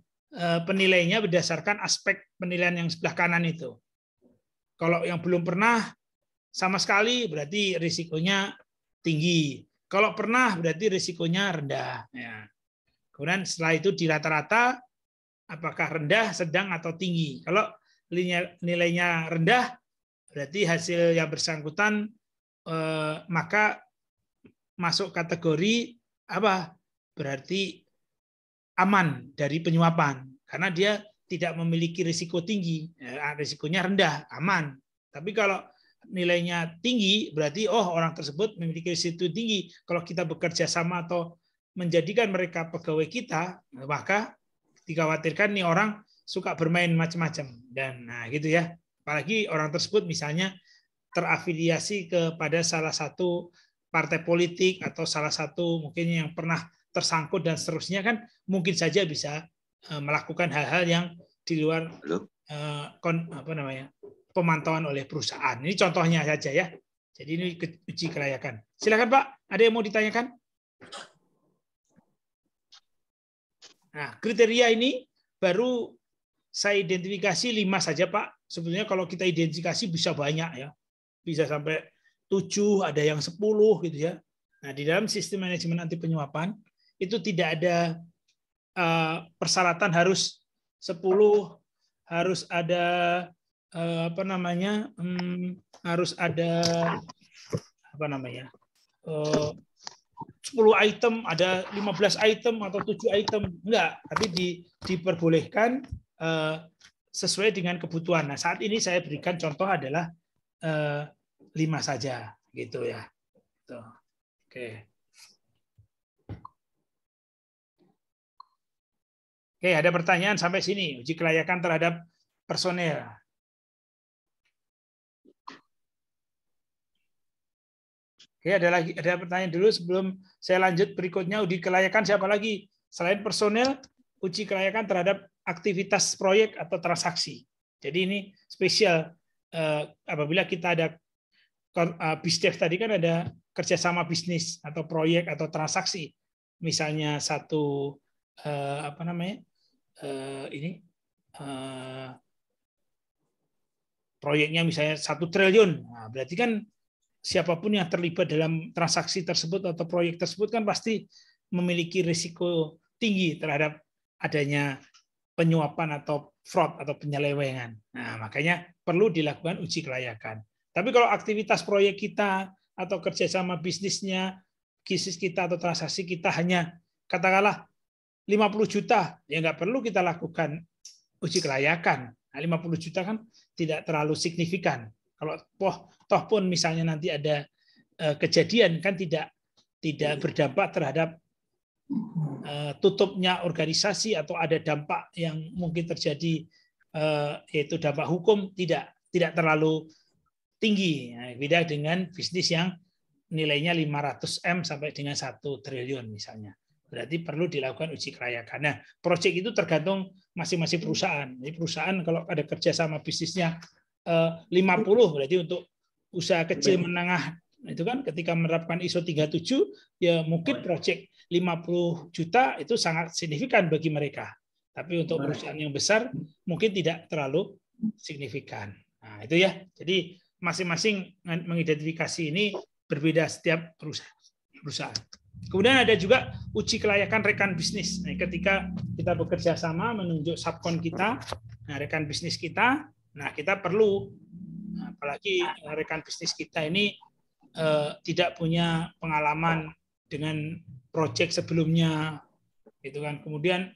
penilainya berdasarkan aspek penilaian yang sebelah kanan itu. Kalau yang belum pernah sama sekali berarti risikonya tinggi. Kalau pernah berarti risikonya rendah. Ya. Kemudian setelah itu di rata-rata apakah rendah, sedang atau tinggi. Kalau nilainya rendah berarti hasil yang bersangkutan maka masuk kategori apa? Berarti aman dari penyuapan karena dia tidak memiliki risiko tinggi, risikonya rendah, aman. Tapi kalau nilainya tinggi berarti orang tersebut memiliki risiko tinggi. Kalau kita bekerja sama atau menjadikan mereka pegawai kita, maka dikhawatirkan nih orang suka bermain macam-macam dan gitu ya. Apalagi orang tersebut misalnya terafiliasi kepada salah satu partai politik atau salah satu mungkin yang pernah tersangkut dan seterusnya, kan mungkin saja bisa melakukan hal-hal yang di luar pemantauan oleh perusahaan. Ini contohnya saja ya. Jadi ini uji kelayakan. Silakan Pak, ada yang mau ditanyakan? Nah, kriteria ini baru saya identifikasi 5 saja Pak. Sebetulnya kalau kita identifikasi bisa banyak ya. Bisa sampai 7, ada yang 10 gitu ya. Nah, di dalam sistem manajemen anti penyuapan itu tidak ada persyaratan harus 10, harus ada harus ada 10 item, ada 15 item atau 7 item, enggak, tapi diperbolehkan sesuai dengan kebutuhan. Nah, saat ini saya berikan contoh adalah 5 saja gitu ya. Tuh. Oke, ada pertanyaan sampai sini, uji kelayakan terhadap personel. Oke, ada pertanyaan dulu sebelum saya lanjut berikutnya. Uji kelayakan siapa lagi? Selain personel, uji kelayakan terhadap aktivitas proyek atau transaksi. Jadi ini spesial apabila kita ada BISDEV tadi kan ada kerjasama bisnis atau proyek atau transaksi. Misalnya satu proyeknya misalnya 1 triliun. Nah, berarti kan siapapun yang terlibat dalam transaksi tersebut atau proyek tersebut kan pasti memiliki risiko tinggi terhadap adanya penyuapan atau fraud atau penyelewengan. Nah, makanya perlu dilakukan uji kelayakan. Tapi kalau aktivitas proyek kita atau kerjasama bisnis kita atau transaksi kita hanya katakanlah 50 juta, ya nggak perlu kita lakukan uji kelayakan. Nah, 50 juta kan tidak terlalu signifikan. Kalau toh pun misalnya nanti ada kejadian kan tidak berdampak terhadap tutupnya organisasi atau ada dampak yang mungkin terjadi yaitu dampak hukum tidak terlalu tinggi. Nah, beda dengan bisnis yang nilainya 500M sampai dengan 1 triliun misalnya. berarti perlu dilakukan uji kelayakan. Nah, proyek itu tergantung masing-masing perusahaan. Jadi perusahaan kalau ada kerjasama bisnisnya 50, berarti untuk usaha kecil menengah itu kan ketika menerapkan ISO 37 ya mungkin proyek 50 juta itu sangat signifikan bagi mereka. Tapi untuk perusahaan yang besar mungkin tidak terlalu signifikan. Nah, itu ya. Jadi masing-masing mengidentifikasi ini berbeda setiap perusahaan. Kemudian ada juga uji kelayakan rekan bisnis. Nah, ketika kita bekerja sama menunjuk subkon kita, nah, rekan bisnis kita, nah kita perlu, apalagi rekan bisnis kita ini tidak punya pengalaman dengan proyek sebelumnya, gitu kan. Kemudian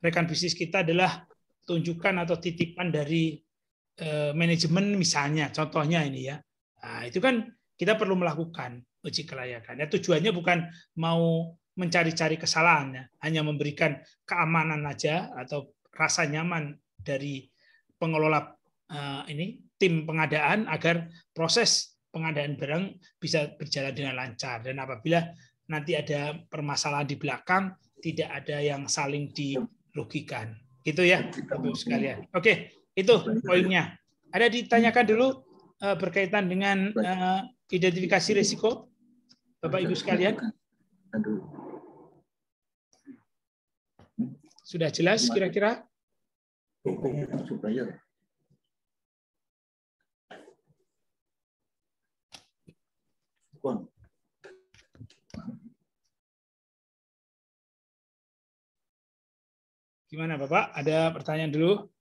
rekan bisnis kita adalah tunjukkan atau titipan dari manajemen misalnya, contohnya ini ya. Nah, itu kan kita perlu melakukan uji kelayakan. Ya, tujuannya bukan mau mencari-cari kesalahan, hanya memberikan keamanan aja atau rasa nyaman dari pengelola ini tim pengadaan agar proses pengadaan barang bisa berjalan dengan lancar. Dan apabila nanti ada permasalahan di belakang, tidak ada yang saling dirugikan. Gitu ya, Bapak sekalian. Oke, itu poinnya. Ada ditanyakan dulu berkaitan dengan identifikasi risiko, Bapak Ibu sekalian? Sudah jelas kira-kira? Gimana Bapak? Ada pertanyaan dulu?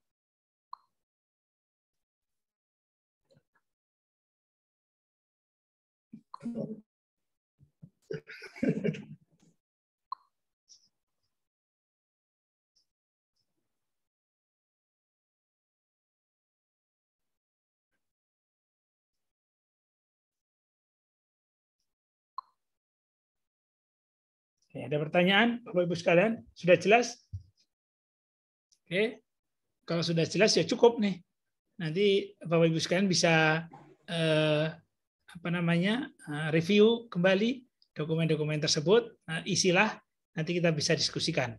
Oke, ada pertanyaan, Bapak Ibu sekalian? Sudah jelas? Oke, kalau sudah jelas ya cukup nih. Nanti Bapak Ibu sekalian bisa review kembali dokumen-dokumen tersebut, isilah, nanti kita bisa diskusikan.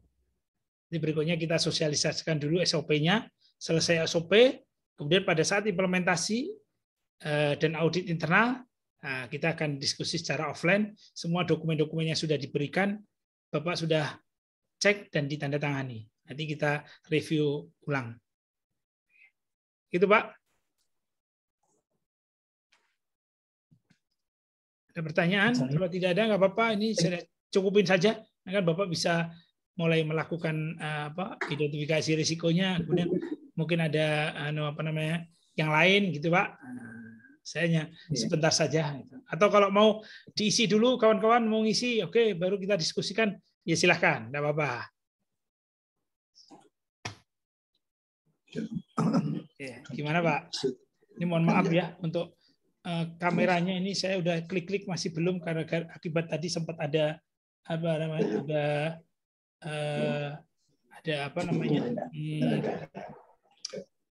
Jadi berikutnya kita sosialisasikan dulu SOP-nya, selesai SOP, kemudian pada saat implementasi dan audit internal, kita akan diskusi secara offline, semua dokumen-dokumennya sudah diberikan, Bapak sudah cek dan ditandatangani. Nanti kita review ulang. Gitu Pak. Ada pertanyaan? Kalau tidak ada nggak apa-apa, ini saya cukupin saja. Kan Bapak bisa mulai melakukan identifikasi risikonya, kemudian mungkin ada yang lain gitu Pak. Saya hanya sebentar saja. Atau kalau mau diisi dulu, kawan-kawan mau ngisi, oke, baru kita diskusikan, ya silahkan, tidak apa-apa. Gimana Pak? Ini mohon maaf ya untuk kameranya ini saya udah klik-klik masih belum karena akibat tadi sempat ada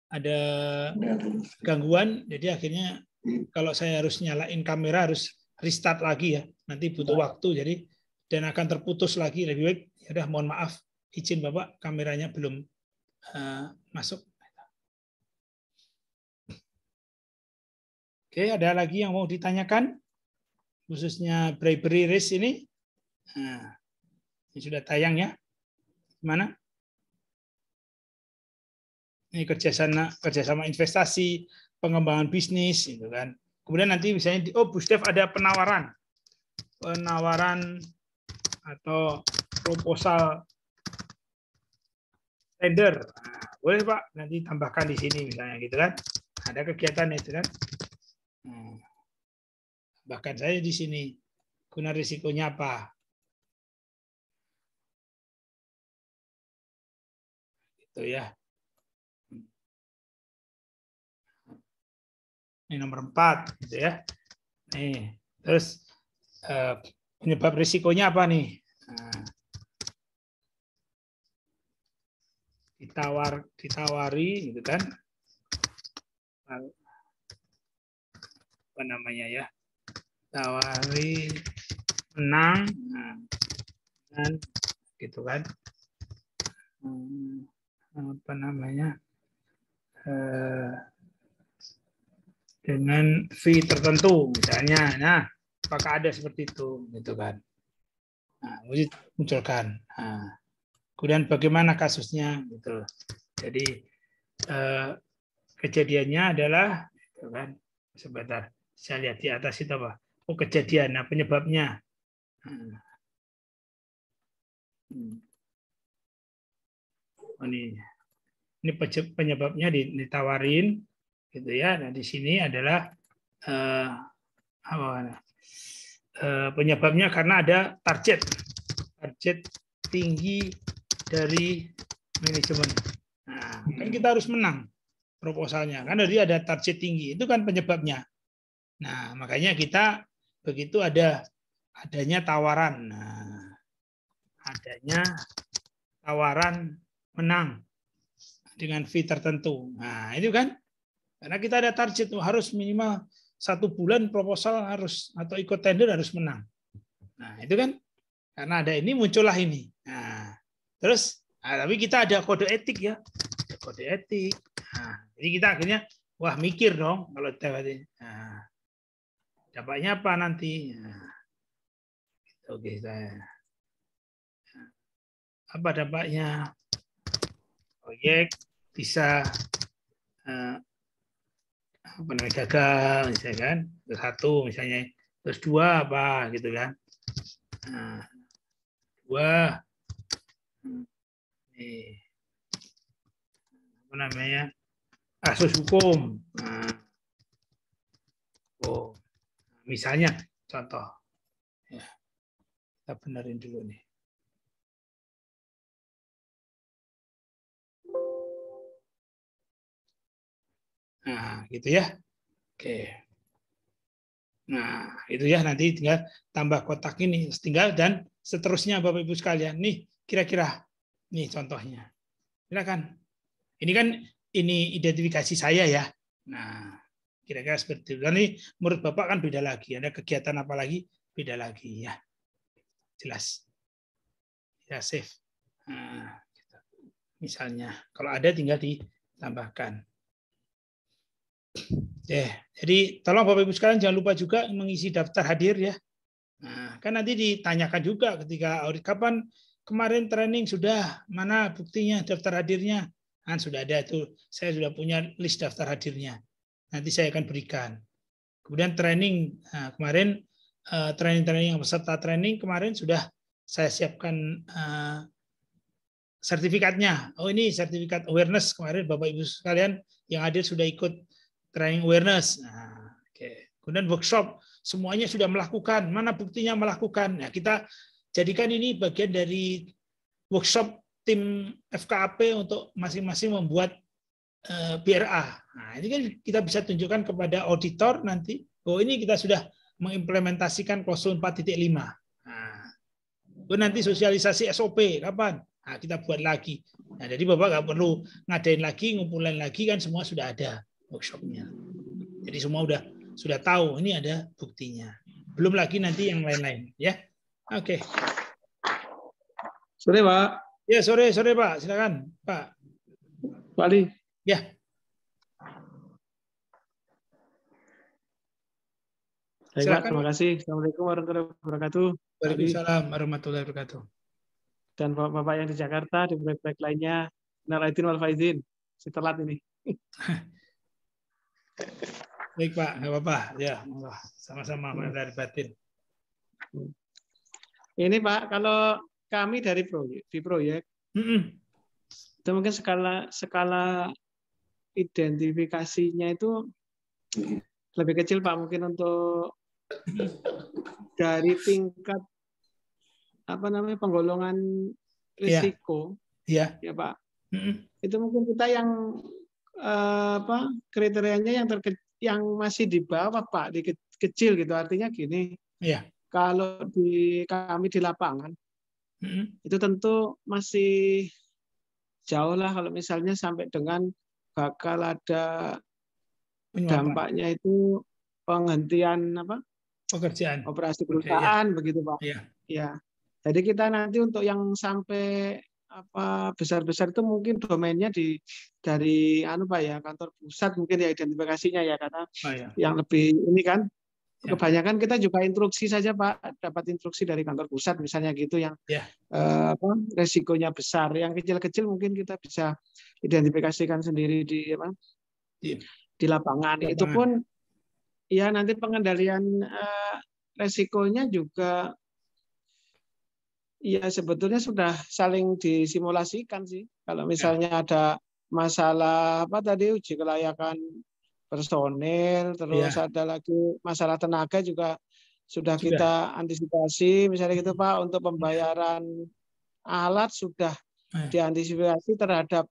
ada gangguan, jadi akhirnya kalau saya harus nyalain kamera harus restart lagi ya, nanti butuh waktu, jadi dan akan terputus lagi, lebih baik ya udah mohon maaf, izin Bapak kameranya belum masuk. Oke, ada lagi yang mau ditanyakan khususnya bribery risk ini? Nah, ini sudah tayang ya. Gimana? Ini kerjasama investasi, pengembangan bisnis, gitu kan. Kemudian nanti misalnya Busdev ada penawaran atau proposal tender. Nah, boleh Pak, nanti tambahkan di sini misalnya gitu kan. Ada kegiatan itu kan. Bahkan saya di sini guna risikonya apa? Itu ya. Ini nomor 4 gitu ya. Nih, terus penyebab risikonya apa nih? Nah, ditawari gitu kan. Apa namanya ya? Tawari menang. Nah, gitu kan, apa namanya, dengan fee tertentu misalnya. Nah, apakah ada seperti itu, gitu kan? Nah, munculkan. Nah, kemudian bagaimana kasusnya, gitu. Jadi kejadiannya adalah, gitu kan? Sebentar, saya lihat di atas itu apa? Oh, kejadian. Nah, penyebabnya. Oh, ini penyebabnya ditawarin, gitu ya. Nah, di sini adalah penyebabnya karena ada target tinggi dari manajemen. Nah, kan kita harus menang proposalnya, kan jadi ada target tinggi, itu kan penyebabnya. Nah, makanya kita begitu adanya tawaran. Nah, adanya tawaran menang dengan fee tertentu. Nah, itu kan karena kita ada target harus minimal 1 bulan proposal harus atau ikut tender harus menang. Nah, itu kan karena ada ini muncullah ini. Nah, terus tapi kita ada kode etik ya. Ada kode etik. Nah, jadi kita akhirnya wah mikir dong kalau tadi. Nah, dampaknya apa nanti? Nah, oke saya. Apa dampaknya? Proyek bisa apa namanya gagal misalnya kan, terus 1 misalnya, terus 2 apa gitu kan. Nah, 2 apa namanya, kasus hukum. Nah, misalnya contoh ya, kita benerin dulu nih. Nah, gitu ya. Oke. Nah, itu ya, nanti tinggal tambah kotak ini, tinggal dan seterusnya Bapak Ibu sekalian. Nih, kira-kira nih contohnya. Silakan. Ini kan ini identifikasi saya ya. Nah, kira-kira seperti itu. Dan ini menurut Bapak kan beda lagi. Ada kegiatan apa lagi? Beda lagi ya. Jelas. Ya, save. Nah, gitu. Misalnya, kalau ada tinggal ditambahkan. Jadi tolong Bapak Ibu sekalian jangan lupa juga mengisi daftar hadir ya. Nah, kan nanti ditanyakan juga ketika audit, kapan kemarin training sudah, mana buktinya daftar hadirnya? Kan sudah ada itu, saya sudah punya list daftar hadirnya. Nanti saya akan berikan. Kemudian training, nah, kemarin training yang peserta training kemarin sudah saya siapkan sertifikatnya. Oh, ini sertifikat awareness kemarin Bapak Ibu sekalian yang hadir sudah ikut training awareness. Nah, okay. Kemudian workshop semuanya sudah melakukan. Mana buktinya melakukan? Nah, kita jadikan ini bagian dari workshop tim FKAP untuk masing-masing membuat BRA. Nah, ini kan kita bisa tunjukkan kepada auditor nanti. Oh, ini kita sudah mengimplementasikan klausul 4.5. Nah, nanti sosialisasi SOP kapan? Nah, kita buat lagi. Nah, jadi Bapak nggak perlu ngadain lagi, ngumpulin lagi, kan semua sudah ada workshopnya. Jadi semua sudah tahu ini ada buktinya. Belum lagi nanti yang lain-lain, ya. Oke. Sore Pak. Ya sore Pak, silakan Pak. Pak Ali. Ya. Baik Pak, terima kasih. Assalamualaikum warahmatullahi wabarakatuh. Waalaikumsalam warahmatullahi wabarakatuh. Dan Bapak-Bapak yang di Jakarta, di proyek-proyek lainnya, minal aidin wal faizin. Si telat ini. Baik Pak, nggak apa-apa. Ya, sama-sama dari batin. Ini Pak, kalau kami dari proyek, itu mungkin skala identifikasinya itu lebih kecil Pak, mungkin untuk dari tingkat penggolongan risiko, ya Pak. Itu mungkin kita yang kriterianya yang masih di bawah Pak, di kecil gitu. Artinya gini, kalau kami di lapangan itu tentu masih jauh lah kalau misalnya sampai dengan bakal ada dampaknya itu penghentian pekerjaan operasi perusahaan begitu Pak. Ya. Jadi kita nanti untuk yang sampai apa besar-besar itu mungkin domainnya dari Pak ya, kantor pusat mungkin ya identifikasinya ya, karena yang lebih ini kan kebanyakan kita juga instruksi saja Pak, dapat instruksi dari kantor pusat misalnya gitu yang resikonya besar. Yang kecil-kecil mungkin kita bisa identifikasikan sendiri di lapangan. Itu pun ya nanti pengendalian resikonya juga ya sebetulnya sudah saling disimulasikan sih. Kalau misalnya ada masalah uji kelayakan personil, terus ada lagi masalah tenaga juga sudah kita antisipasi, misalnya gitu Pak, untuk pembayaran alat sudah diantisipasi terhadap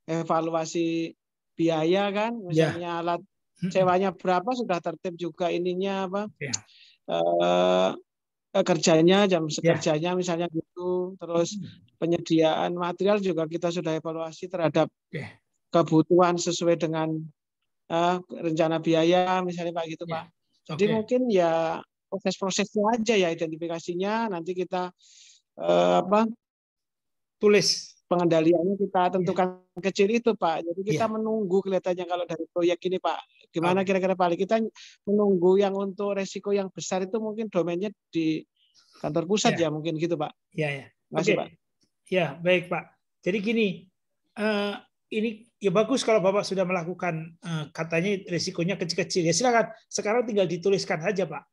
evaluasi biaya kan, misalnya alat sewanya berapa sudah tertib juga ininya kerjanya, jam kerjanya misalnya gitu, terus penyediaan material juga kita sudah evaluasi terhadap kebutuhan sesuai dengan rencana biaya misalnya Pak gitu Pak. Jadi mungkin ya proses-prosesnya aja ya identifikasinya nanti kita tulis pengendaliannya kita tentukan kecil itu Pak. Jadi kita menunggu kelihatannya kalau dari proyek ini Pak. Gimana kira-kira Pak? Kita menunggu yang untuk resiko yang besar itu mungkin domainnya di kantor pusat ya mungkin gitu Pak. Iya. Makasih Pak. Ya baik Pak. Jadi gini, ini ya bagus kalau Bapak sudah melakukan katanya resikonya kecil-kecil. Ya silakan. Sekarang tinggal dituliskan saja Pak.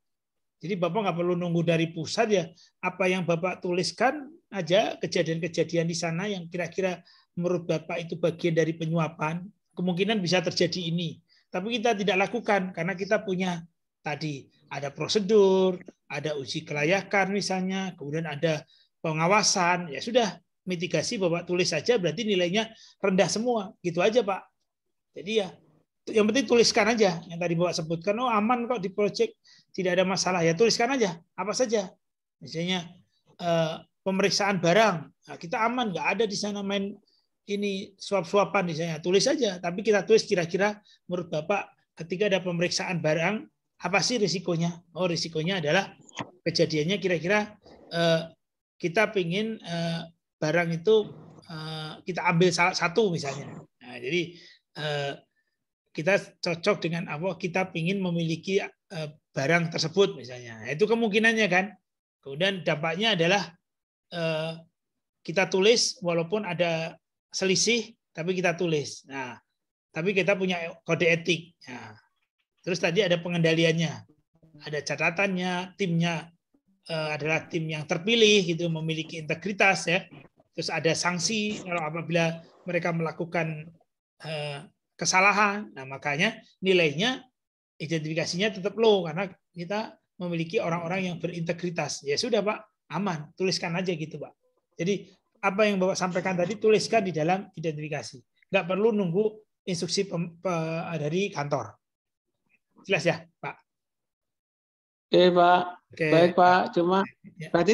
Jadi Bapak nggak perlu nunggu dari pusat ya. Apa yang Bapak tuliskan aja kejadian-kejadian di sana yang kira-kira menurut Bapak itu bagian dari penyuapan. Kemungkinan bisa terjadi ini. Tapi kita tidak lakukan karena kita punya tadi ada prosedur, ada uji kelayakan misalnya, kemudian ada pengawasan. Ya sudah, mitigasi Bapak tulis saja berarti nilainya rendah semua. Gitu aja Pak. Jadi ya yang penting tuliskan aja yang tadi Bapak sebutkan. Oh aman kok di proyek, tidak ada masalah. Ya tuliskan aja apa saja. Misalnya pemeriksaan barang, nah, kita aman, nggak ada di sana main ini suap-suapan misalnya. Tulis aja. Tapi kita tulis kira-kira menurut Bapak ketika ada pemeriksaan barang apa sih risikonya? Oh risikonya adalah kejadiannya kira-kira kita pingin barang itu kita ambil salah satu misalnya. Nah, jadi kita cocok dengan apa kita ingin memiliki barang tersebut misalnya. Itu kemungkinannya kan. Kemudian dampaknya adalah kita tulis walaupun ada selisih tapi kita tulis. Nah, tapi kita punya kode etik. Nah, terus tadi ada pengendaliannya. Ada catatannya, timnya adalah tim yang terpilih gitu, memiliki integritas ya. Terus ada sanksi kalau apabila mereka melakukan kesalahan. Nah, makanya nilainya identifikasinya tetap low karena kita memiliki orang-orang yang berintegritas. Ya sudah Pak, aman, tuliskan aja gitu Pak. Jadi apa yang Bapak sampaikan tadi tuliskan di dalam identifikasi. Nggak perlu nunggu instruksi dari kantor. Jelas ya Pak? Oke Pak. Oke. Baik Pak. Cuma berarti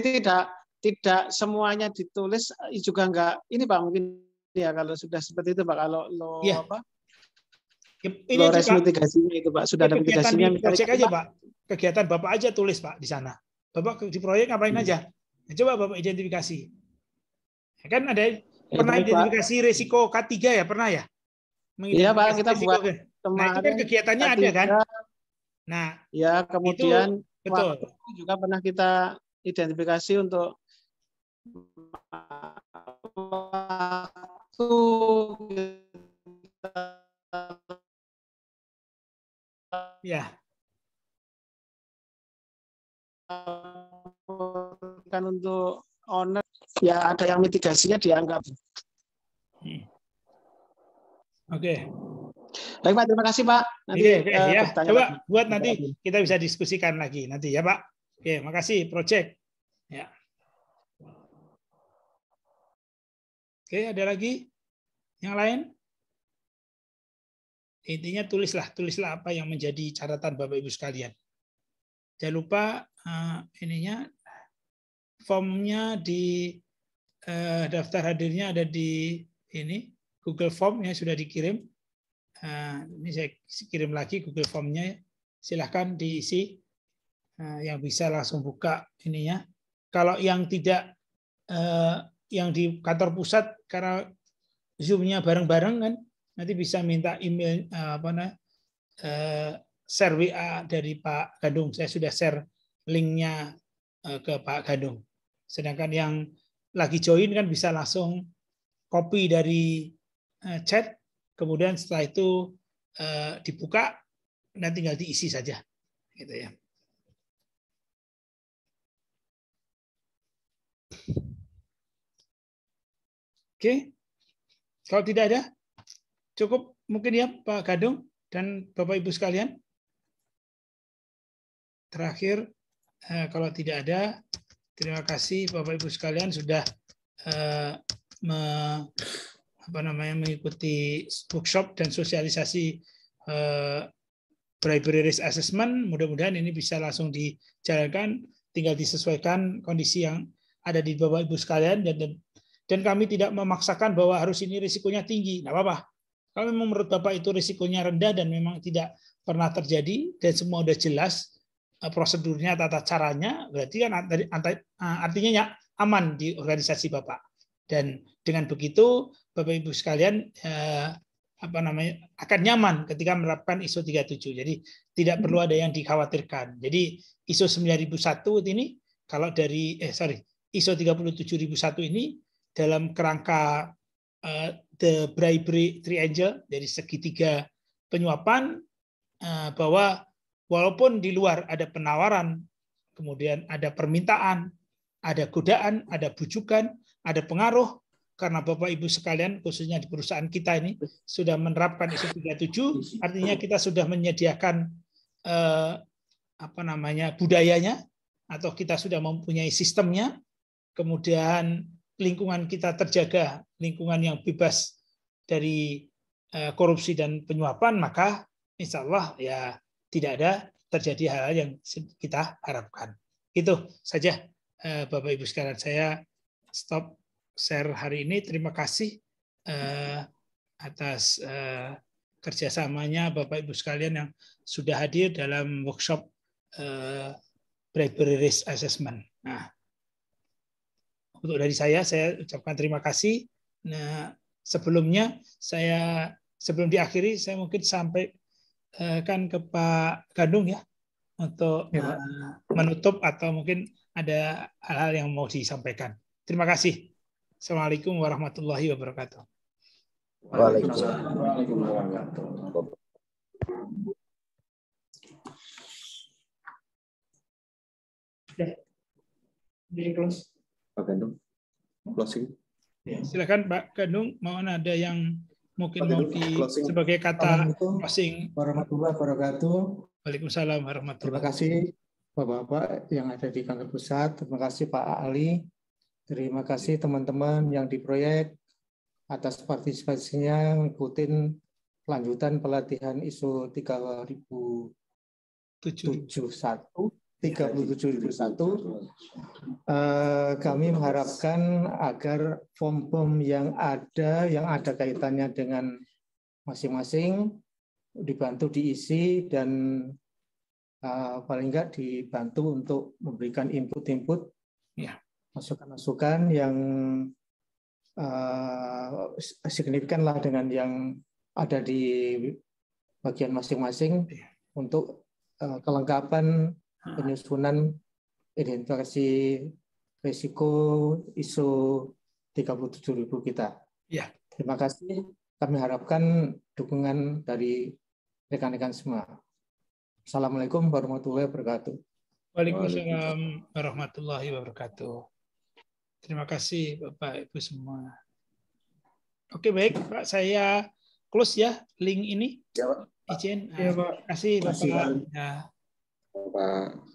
tidak semuanya ditulis juga enggak. Ini Pak mungkin ya kalau sudah seperti itu Pak, kalau apa? Ini resmi mitigasinya itu Pak, sudah ada mitigasinya. Proyek aja Pak, kegiatan Bapak aja tulis Pak di sana. Bapak di proyek ngapain aja? Nah, coba Bapak identifikasi. Ya, kan ada pernah identifikasi Pak. Risiko K3 ya pernah ya? Iya Pak, kita buat kemarin. Nah, itu kan kegiatannya K3, ada kan? Nah, ya kemudian itu, betul. Juga pernah kita identifikasi untuk ya kan untuk owner ya ada yang mitigasinya dianggap. Oke. Baik Pak, terima kasih Pak. Nanti ya. Coba lagi. Buat nanti kita bisa diskusikan lagi nanti ya Pak. Oke, makasih Project. Ya. Oke, ada lagi yang lain? Intinya tulislah apa yang menjadi catatan Bapak Ibu sekalian. Jangan lupa ininya formnya di daftar hadirnya ada di ini Google Form ya sudah dikirim. Ini saya kirim lagi Google Form-nya. Silahkan diisi. Yang bisa langsung buka ininya Kalau yang tidak yang di kantor pusat karena Zoom-nya bareng-bareng kan, nanti bisa minta email share WA dari Pak Gadung. Saya sudah share linknya ke Pak Gadung. Sedangkan yang lagi join kan bisa langsung copy dari chat, kemudian setelah itu dibuka dan tinggal diisi saja, gitu ya. Oke, kalau tidak ada, cukup mungkin ya Pak Gadung dan Bapak Ibu sekalian. Terakhir, kalau tidak ada, terima kasih Bapak Ibu sekalian sudah mengikuti workshop dan sosialisasi Bribery Risk Assessment. Mudah-mudahan ini bisa langsung dijalankan, tinggal disesuaikan kondisi yang ada di Bapak Ibu sekalian, dan kami tidak memaksakan bahwa harus ini risikonya tinggi, nggak apa-apa. Kalau memang menurut Bapak itu risikonya rendah dan memang tidak pernah terjadi dan semua sudah jelas prosedurnya, tata caranya, berarti kan artinya aman di organisasi Bapak. Dan dengan begitu Bapak Ibu sekalian akan nyaman ketika menerapkan ISO 37. Jadi tidak perlu ada yang dikhawatirkan. Jadi ISO 9001 ini kalau dari ISO 37001 ini dalam kerangka the bribery triangle dari segitiga penyuapan, bahwa walaupun di luar ada penawaran, kemudian ada permintaan, ada godaan, ada bujukan, ada pengaruh, karena Bapak Ibu sekalian khususnya di perusahaan kita ini sudah menerapkan ISO 37, artinya kita sudah menyediakan budayanya, atau kita sudah mempunyai sistemnya, kemudian lingkungan kita terjaga, lingkungan yang bebas dari korupsi dan penyuapan, maka insya Allah ya tidak ada terjadi hal-hal yang kita harapkan. Itu saja Bapak Ibu sekalian, saya stop share hari ini. Terima kasih atas kerjasamanya Bapak Ibu sekalian yang sudah hadir dalam workshop Bribery Risk Assessment. Nah, untuk dari saya ucapkan terima kasih. Nah, sebelumnya sebelum diakhiri, saya mungkin sampaikan ke Pak Gadung ya untuk menutup atau mungkin ada hal-hal yang mau disampaikan. Terima kasih. Assalamualaikum warahmatullahi wabarakatuh. Waalaikumsalam warahmatullahi wabarakatuh. Jadi close. Pak Gadung, closing. Silakan Pak Gadung, mohon ada yang mungkin mau sebagai kata closing. Warahmatullahi wabarakatuh. Waalaikumsalam warahmatullahi wabarakatuh. Terima kasih Bapak-bapak yang ada di kantor pusat. Terima kasih Pak Ali. Terima kasih teman-teman yang di proyek atas partisipasinya mengikuti lanjutan pelatihan ISO 37001. Kami mengharapkan agar form-form yang ada kaitannya dengan masing-masing dibantu diisi dan paling enggak dibantu untuk memberikan input-input, masukan-masukan yang signifikan lah dengan yang ada di bagian masing-masing untuk kelengkapan penyusunan identifikasi risiko ISO 37000 kita. Ya. Terima kasih. Kami harapkan dukungan dari rekan-rekan semua. Assalamualaikum warahmatullahi wabarakatuh. Waalaikumsalam warahmatullahi wabarakatuh. Terima kasih Bapak Ibu semua. Oke, baik Pak, saya close ya link ini. Ya, Pak. Izin. Ya, Pak. Terima kasih Bapak. Pak.